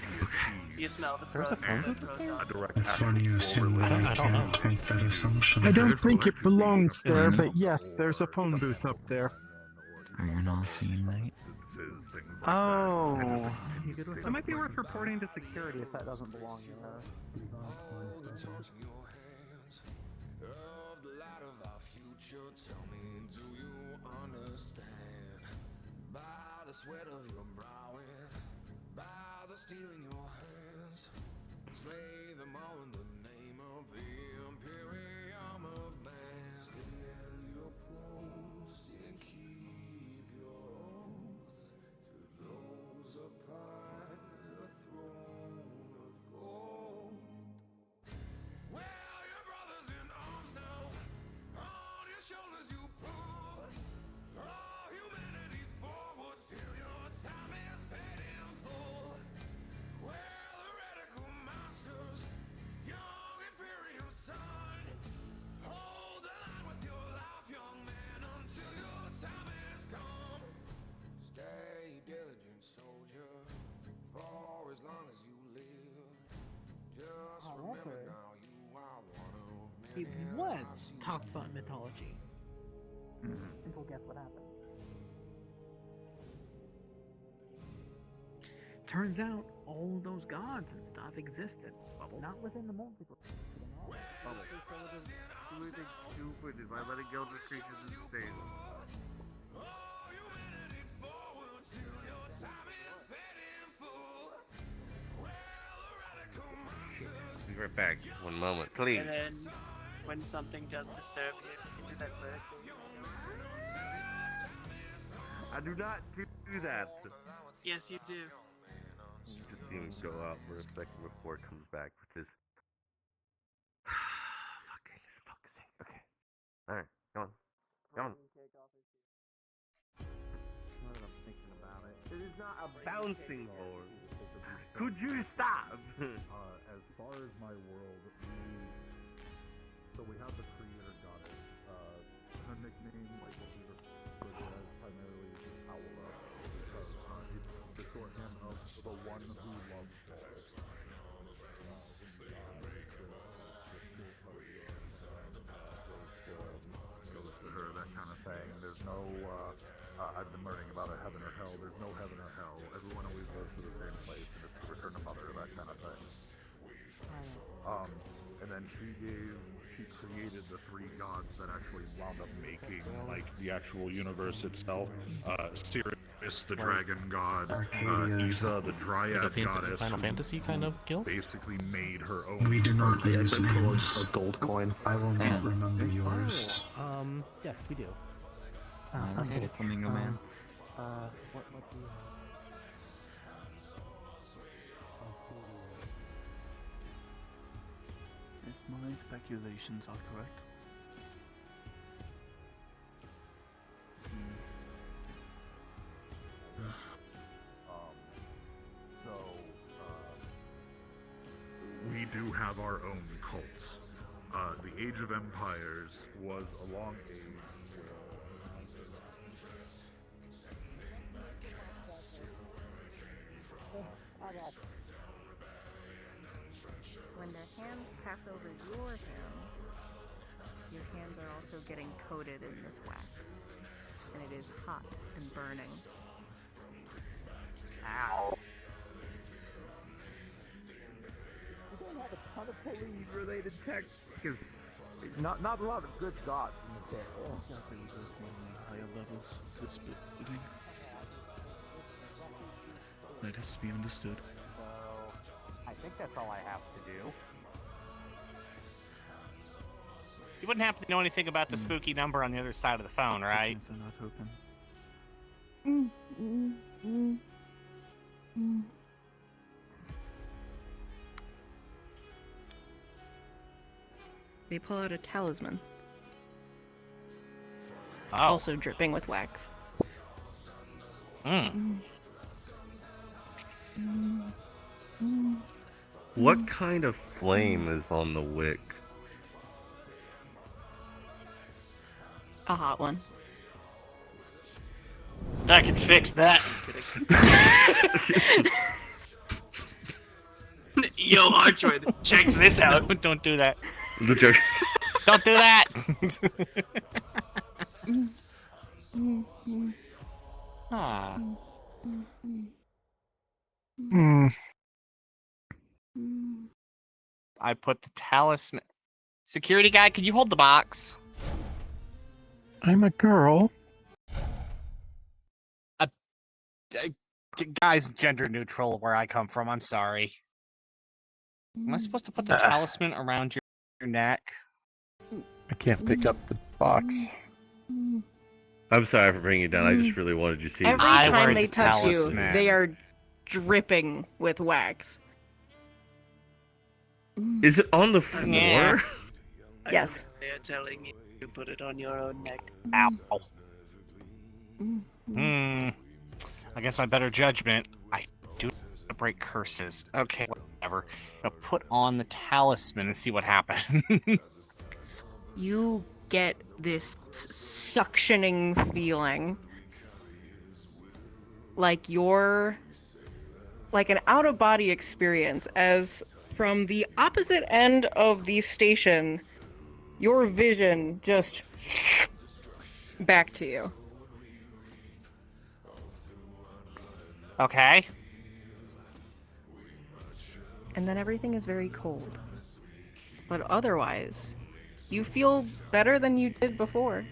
You smell the There's a phone booth throat. It's funny you assume that I can't make that assumption. I don't think it belongs there, but yes, there's a phone booth up there. Are you an all-seeing night? Oh. It might be worth reporting to security if that doesn't belong there. He was talk about mythology. People guess what happened. Turns out all those gods and stuff existed. Not within the multiverse. Who is stupid? If I let it go, this creature's insane. Be right back. One moment, please. And then, when something does disturb you, you do that word. I do not do that. Yes, you do. You just see him go out for a second before it comes back, which is fucking okay. Alright, go on. Go on. Now that I'm thinking about it, It is not a bouncing board. Could you stop? As far as my world, we have the creator goddess. Her nickname, like what we refer to as primarily is Howler, because it's the shorthand of the one who loves balls. Goes to her, that kind of thing. There's no, I've been learning about a heaven or hell. There's no heaven or hell. Everyone always goes to the same place, and it's return to mother, that kind of thing. And then she created the three gods that actually wound up making, like, the actual universe itself. Sirius, the dragon god, Isa, the dryad goddess, Final Fantasy kind of guild? basically made her own. We do not use names. A gold coin. I will not remember yours. Yes, we do. Okay, Flamingo Man. What do you have? If my speculations are correct. We do have our own cults. The Age of Empires was a long age When their hands pass over your hands are also getting coated in this wax. And it is hot and burning. Ow. We don't have a ton of police-related text, because not a lot of good thoughts in the text. Oh, exactly. There's many higher levels of this building. That is to be understood. So, I think that's all I have to do. You wouldn't happen to know anything about the spooky number on the other side of the phone, right? They're not open. They pull out a talisman. Oh. Also dripping with wax. What kind of flame is on the wick? A hot one. I can fix that. Yo, Archwood, check this out. No, don't do that. The joke. Don't do that. Ah. I put the talisman. Security guy, could you hold the box? I'm a girl. Guy's gender neutral where I come from. I'm sorry. Am I supposed to put the talisman around your neck? I can't pick up the box. I'm sorry for bringing you down. I just really wanted you to see. Every time they touch you, talisman. they are dripping with wax. Is it on the floor? Yeah. Yes. They are telling you to put it on your own neck. Ow. I guess my better judgment. I do break curses. Okay, whatever. I'll put on the talisman and see what happens. You get this suctioning feeling. Like you're... like an out-of-body experience, as from the opposite end of the station, your vision just back to you. Okay. And then everything is very cold. But otherwise, you feel better than you did before.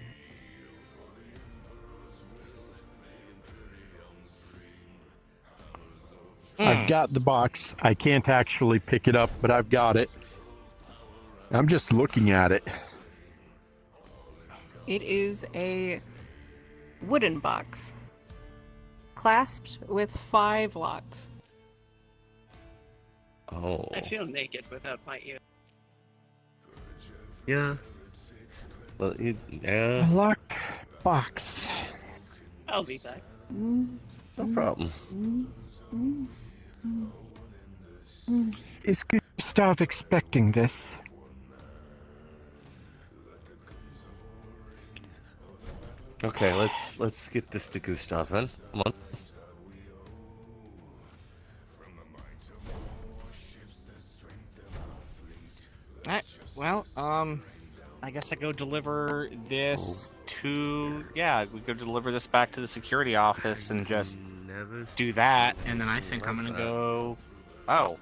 I've got the box. I can't actually pick it up, but I've got it. I'm just looking at it. It is a wooden box. clasped with 5 locks. Oh. I feel naked without my ear. Yeah. Well, A yeah. locked box. I'll be back. No problem. Is Gustav expecting this? Okay, let's get this to Gustav then. Come on. Alright, well, I guess I go deliver this to, yeah, we go deliver this back to the security office and just do that, and then I think I'm gonna go, oh.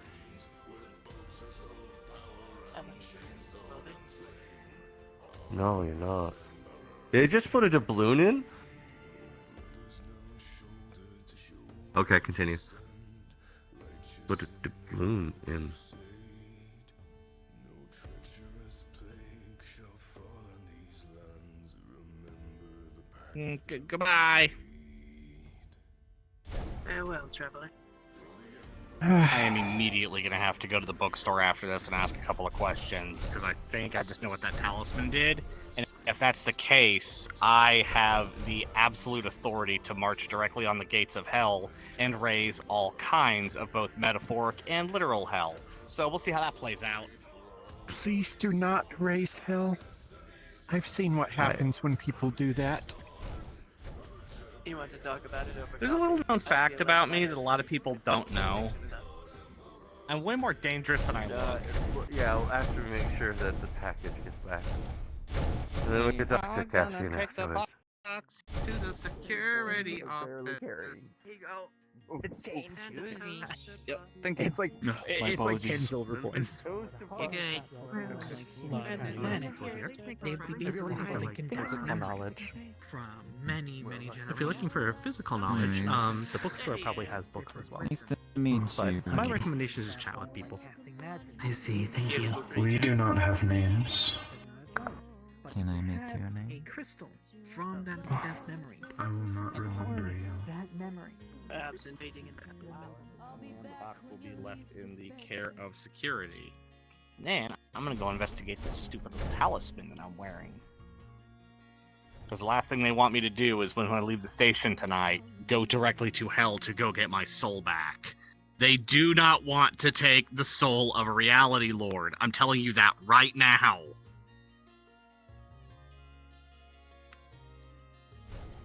No, you're not. They just put a doubloon in? Okay, continue. Put a doubloon in. Goodbye. Farewell, traveler. I am immediately gonna have to go to the bookstore after this and ask a couple of questions, because I think I just know what that talisman did, and if that's the case, I have the absolute authority to march directly on the gates of hell and raise all kinds of both metaphoric and literal hell. So we'll see how that plays out. Please do not raise hell. I've seen what happens when people do that. You want to talk about it over There's a little known fact about me that a lot of people don't know. I'm way more dangerous than I look. Yeah, after we make sure that the package gets back. And then we can talk to Cassian afterwards. Box to the security office. Here you go. It's changed. Yep. Thank you. It's like My it's like 10 apologies. silver coins. Okay. Knowledge. From many generations. If you're looking for physical knowledge, the bookstore probably has books as well. Nice to meet you. My recommendation is just chat with people. I see, thank you. We do not have names. Can I make your name? A crystal from that death memory. I will not remember you. That memory. Perhaps invading in The box will be left in the care of security. Man, I'm gonna go investigate this stupid little talisman that I'm wearing. Because the last thing they want me to do is when I leave the station tonight, go directly to hell to go get my soul back. They do not want to take the soul of a reality lord. I'm telling you that right now.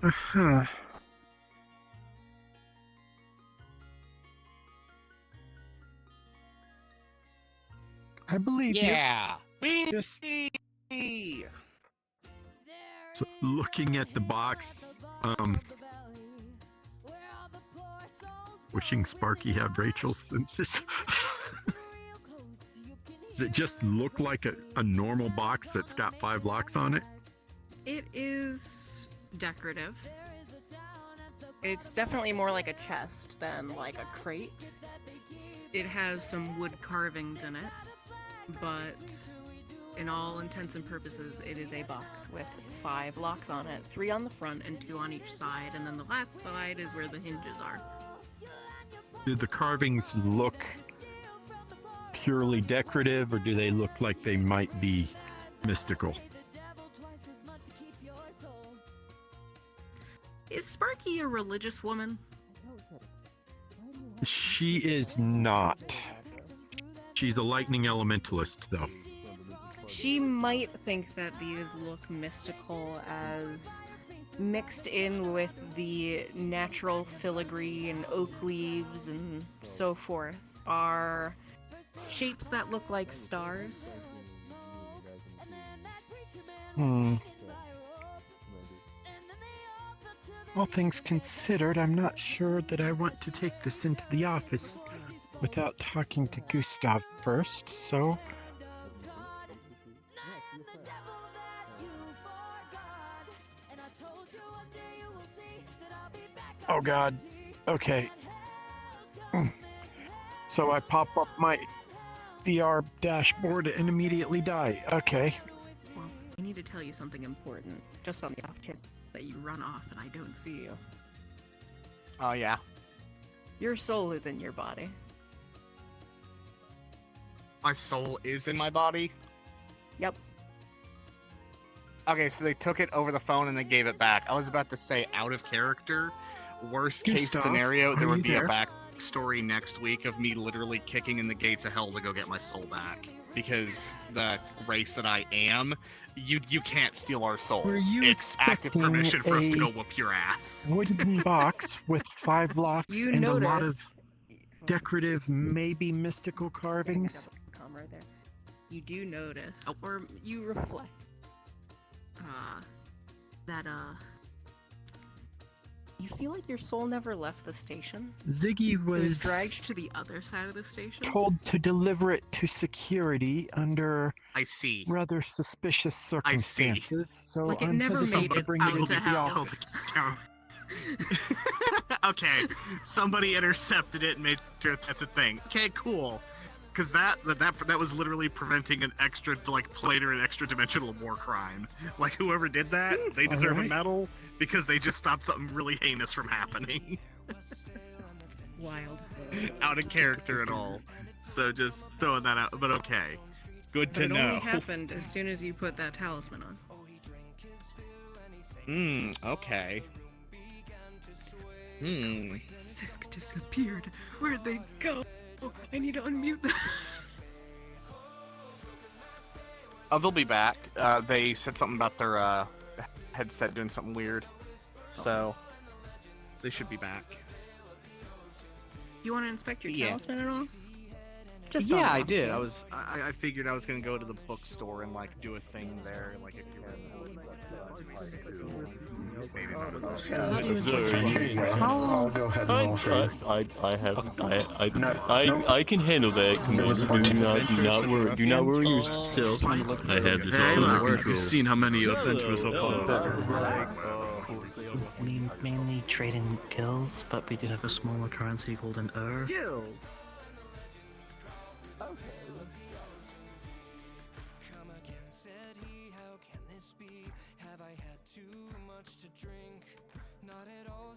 Uh-huh. I believe Yeah. you. Just so looking at the box, wishing Sparky had Rachel's senses. Does it just look like a normal box that's got 5 locks on it? It is decorative. It's definitely more like a chest than like a crate. It has some wood carvings in it, but in all intents and purposes, it is a box with 5 locks on it, 3 on the front and 2 on each side, and then the last side is where the hinges are. Do the carvings look purely decorative, or do they look like they might be mystical? Is Sparky a religious woman? She is not. She's a lightning elementalist, though. She might think that these look mystical as mixed in with the natural filigree and oak leaves and so forth are shapes that look like stars. All things considered, I'm not sure that I want to take this into the office without talking to Gustav first, so... Oh god. Okay. So I pop up my VR dashboard and immediately die. Okay. Well, I need to tell you something important, just on the off chance that you run off and I don't see you. Oh yeah. Your soul is in your body. My soul is in my body? Yep. Okay, so they took it over the phone and they gave it back. I was about to say out of character. Worst case Gustav, scenario, there are would you be there? a backstory next week of me literally kicking in the gates of hell to go get my soul back. Because the race that I am, you can't steal our souls. Were you It's active expecting permission for us to a go whoop your ass. wooden box with 5 locks You and a lot notice- of decorative, maybe mystical carvings? Come right there. You do notice, or you reflect, that you feel like your soul never left the station. Ziggy It was was dragged to the other side of the station. told to deliver it to security under I see. rather suspicious I see. circumstances. So Like it I'm never hesitant made to it bring out it into to the hell. office. Okay, somebody intercepted it and made sure that's a thing. Okay, cool. Because that was literally preventing an extra, like, plate or an extra dimensional war crime. Like, whoever did that, they deserve a Alright. medal because they just stopped something really heinous from happening. Wild. Out of character and all. So just throwing that out. But okay. Good But to it know. only happened as soon as you put that talisman on. Okay. Sisk disappeared. Where'd they go? I need to unmute them. Oh, they'll be back. They said something about their headset doing something weird. So, they should be back. Do you want to inspect your Yeah. talisman at all? Yeah, I did. I figured I was gonna go to the bookstore and like do a thing there, like if you I'll go ahead and roll for it. I can handle that, Commander. Do not worry yourself. I have this all under control. You've seen how many adventurers are popped up. We mainly trade in gills, but we do have a smaller currency called an ur. Gills.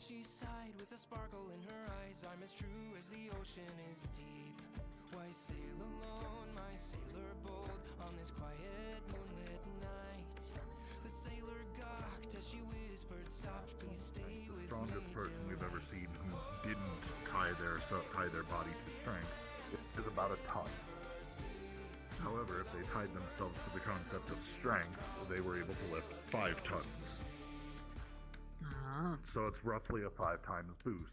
She sighed with a sparkle in her eyes. I'm as true as the ocean is deep. Why sail alone, my sailor bold, on this quiet moonlit night? The sailor gawked as she whispered softly, stay with Strongest person we've ever seen who didn't tie their body to strength is about a ton. However, if they tied themselves to the concept of strength, they were able to lift 5 tons. So it's roughly a 5 times boost.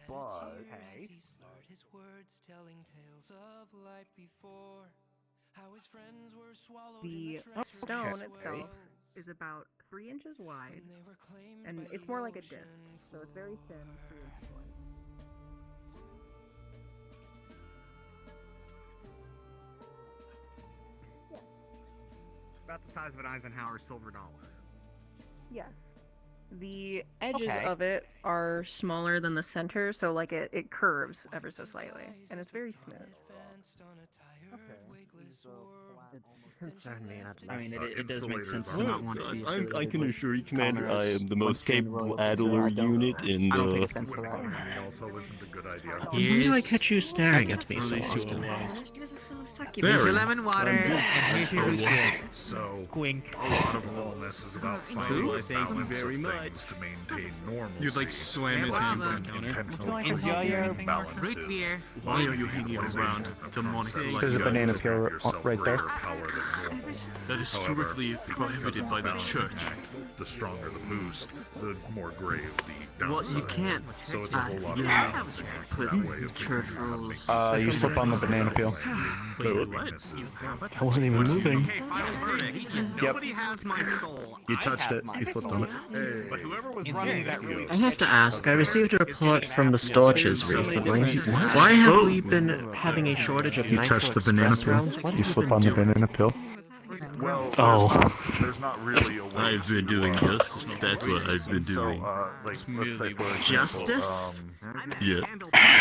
But he slurred his words, telling tales of life before. How his friends were swallowed The in the treacherous stone well. itself is about 3 inches wide, and it's more like a disc, so it's very thin, 3 inches wide. about the size of an Eisenhower silver dollar. Yes. The edges Okay. of it are smaller than the center, so like it curves ever so slightly, and it's very smooth. Concern me. I mean, it does make sense to Well, not want to be. I can assure you, Commander, I am the most capable Adler unit in the. also isn't a good idea. Why do I catch you staring at me so often? Here's your lemon water, and here's your beer. So, Wink. a lot of wellness is about finding Who? the Thank you balance very of much. things to maintain normalcy. You'd like to slam his hands on the counter. Enjoy your root beer. Why are you hanging around demonic like There's a that? banana peel right there. That is strictly prohibited by the church. The stronger the boost, the more grave the Well, downside. you can't. So it's a whole lot you of put that way of church thinking about rules. You slip on the banana peel. Wait, what? I wasn't even moving. Okay, final verdict. Yep. Nobody has my soul. You I touched have it. my You slipped soul. on it. But whoever was running that really I have to ask, I received a report from the Storches recently. Why have we been having a shortage of You nitro touched the banana express peel. rounds? What You have slip been on the doing? banana peel. Well, Oh. there's not really a way I've been to, doing justice. That's what I've been So, doing. like, let's say, for example, Justice? Yes.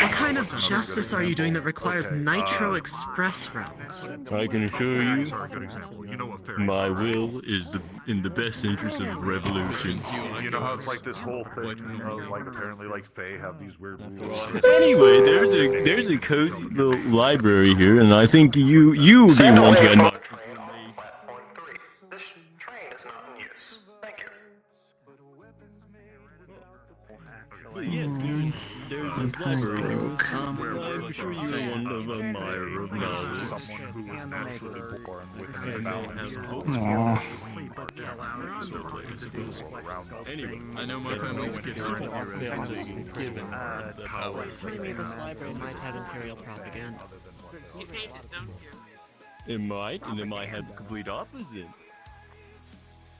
What kind of justice are you doing that requires Nitro Express runs? I can assure you, Sorry, good example. You know what fairies my are, right? will is in the best interest of the revolution. You know how it's like this whole thing of like apparently like Fae have these weird rules. Anyway, there's a cozy little library here, and I think you would be wanting a Yes, there's a library here. I'm sure you're one of admirer of novels. Someone who was naturally born with an And imbalance have of Anyway, I know my family's gifted given the power. Maybe this library might have imperial propaganda. You hate it, don't you? It might, and it might have the complete opposite. Then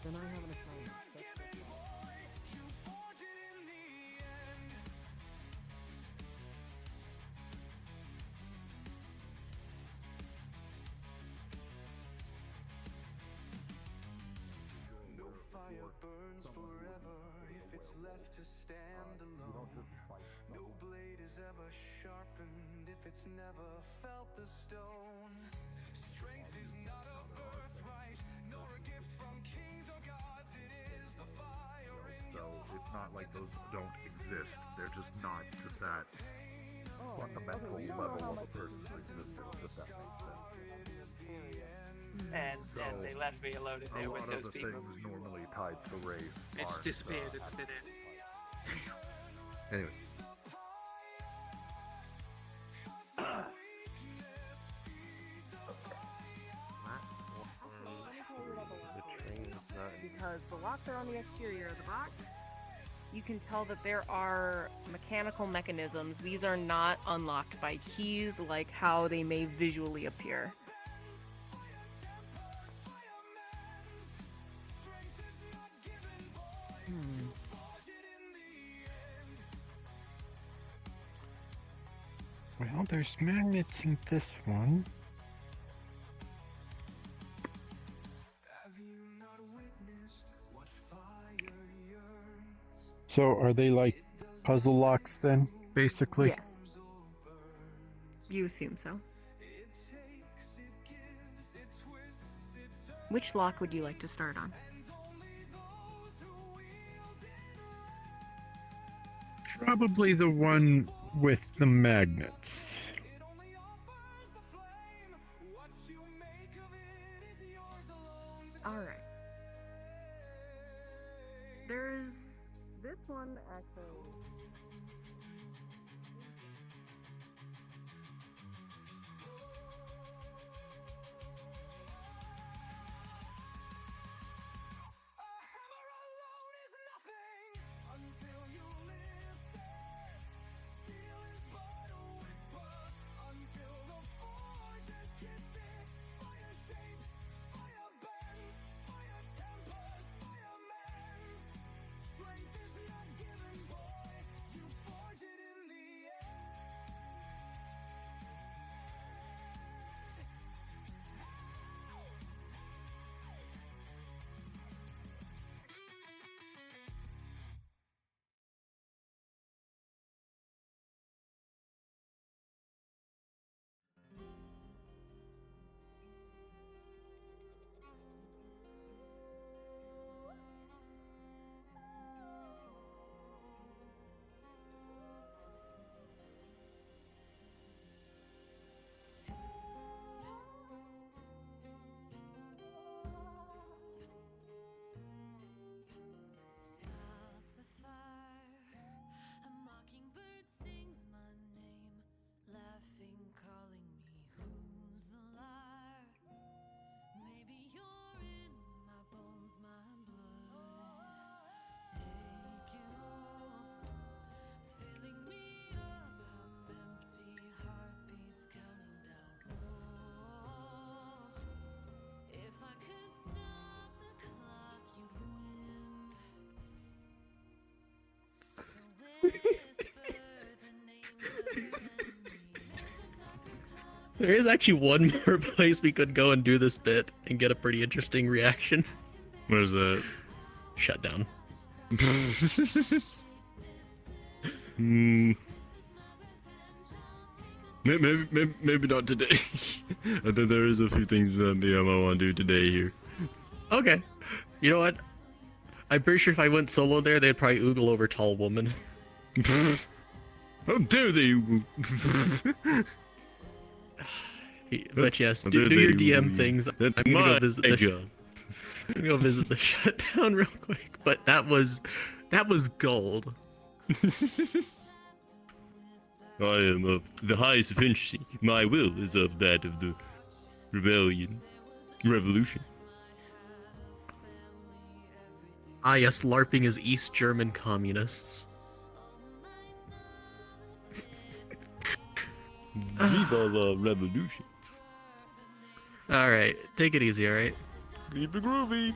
I have an assignment. No fire burns forever if it's left to stand alone. No blade is ever sharpened if it's never felt the stone. Strength is not a birthright, nor a gift from kings or gods. It is the fire in So it's not like those don't exist. They're just not to that fundamental level of a person's existence, if that makes sense. And they left me alone in A there with lot of those the people. things normally tied to race It just aren't, disappeared in thin air. Anyway. Because the locks are on the exterior of the box. You can tell that there are mechanical mechanisms. These are not unlocked by keys like how they may visually appear. Well, there's magnets in this one. So are they like puzzle locks then, basically? Yes. You assume so. Which lock would you like to start on? Probably the one with the magnets. Alright. There's this one actually. There is actually one more place we could go and do this bit and get a pretty interesting reaction. Where's that? Shutdown. Maybe not today. I think there is a few things that I might want to do today here. Okay. You know what? I'm pretty sure if I went solo there, they'd probably oogle over tall woman. How dare they? But yes, do your DM things. I'm gonna go visit the. I'm gonna go visit the shutdown real quick. But that was gold. I am of the highest efficiency. My will is of that of the revolution. Ah, yes, LARPing is East German communists. Viva la revolution. Alright, take it easy, alright? Keep it groovy.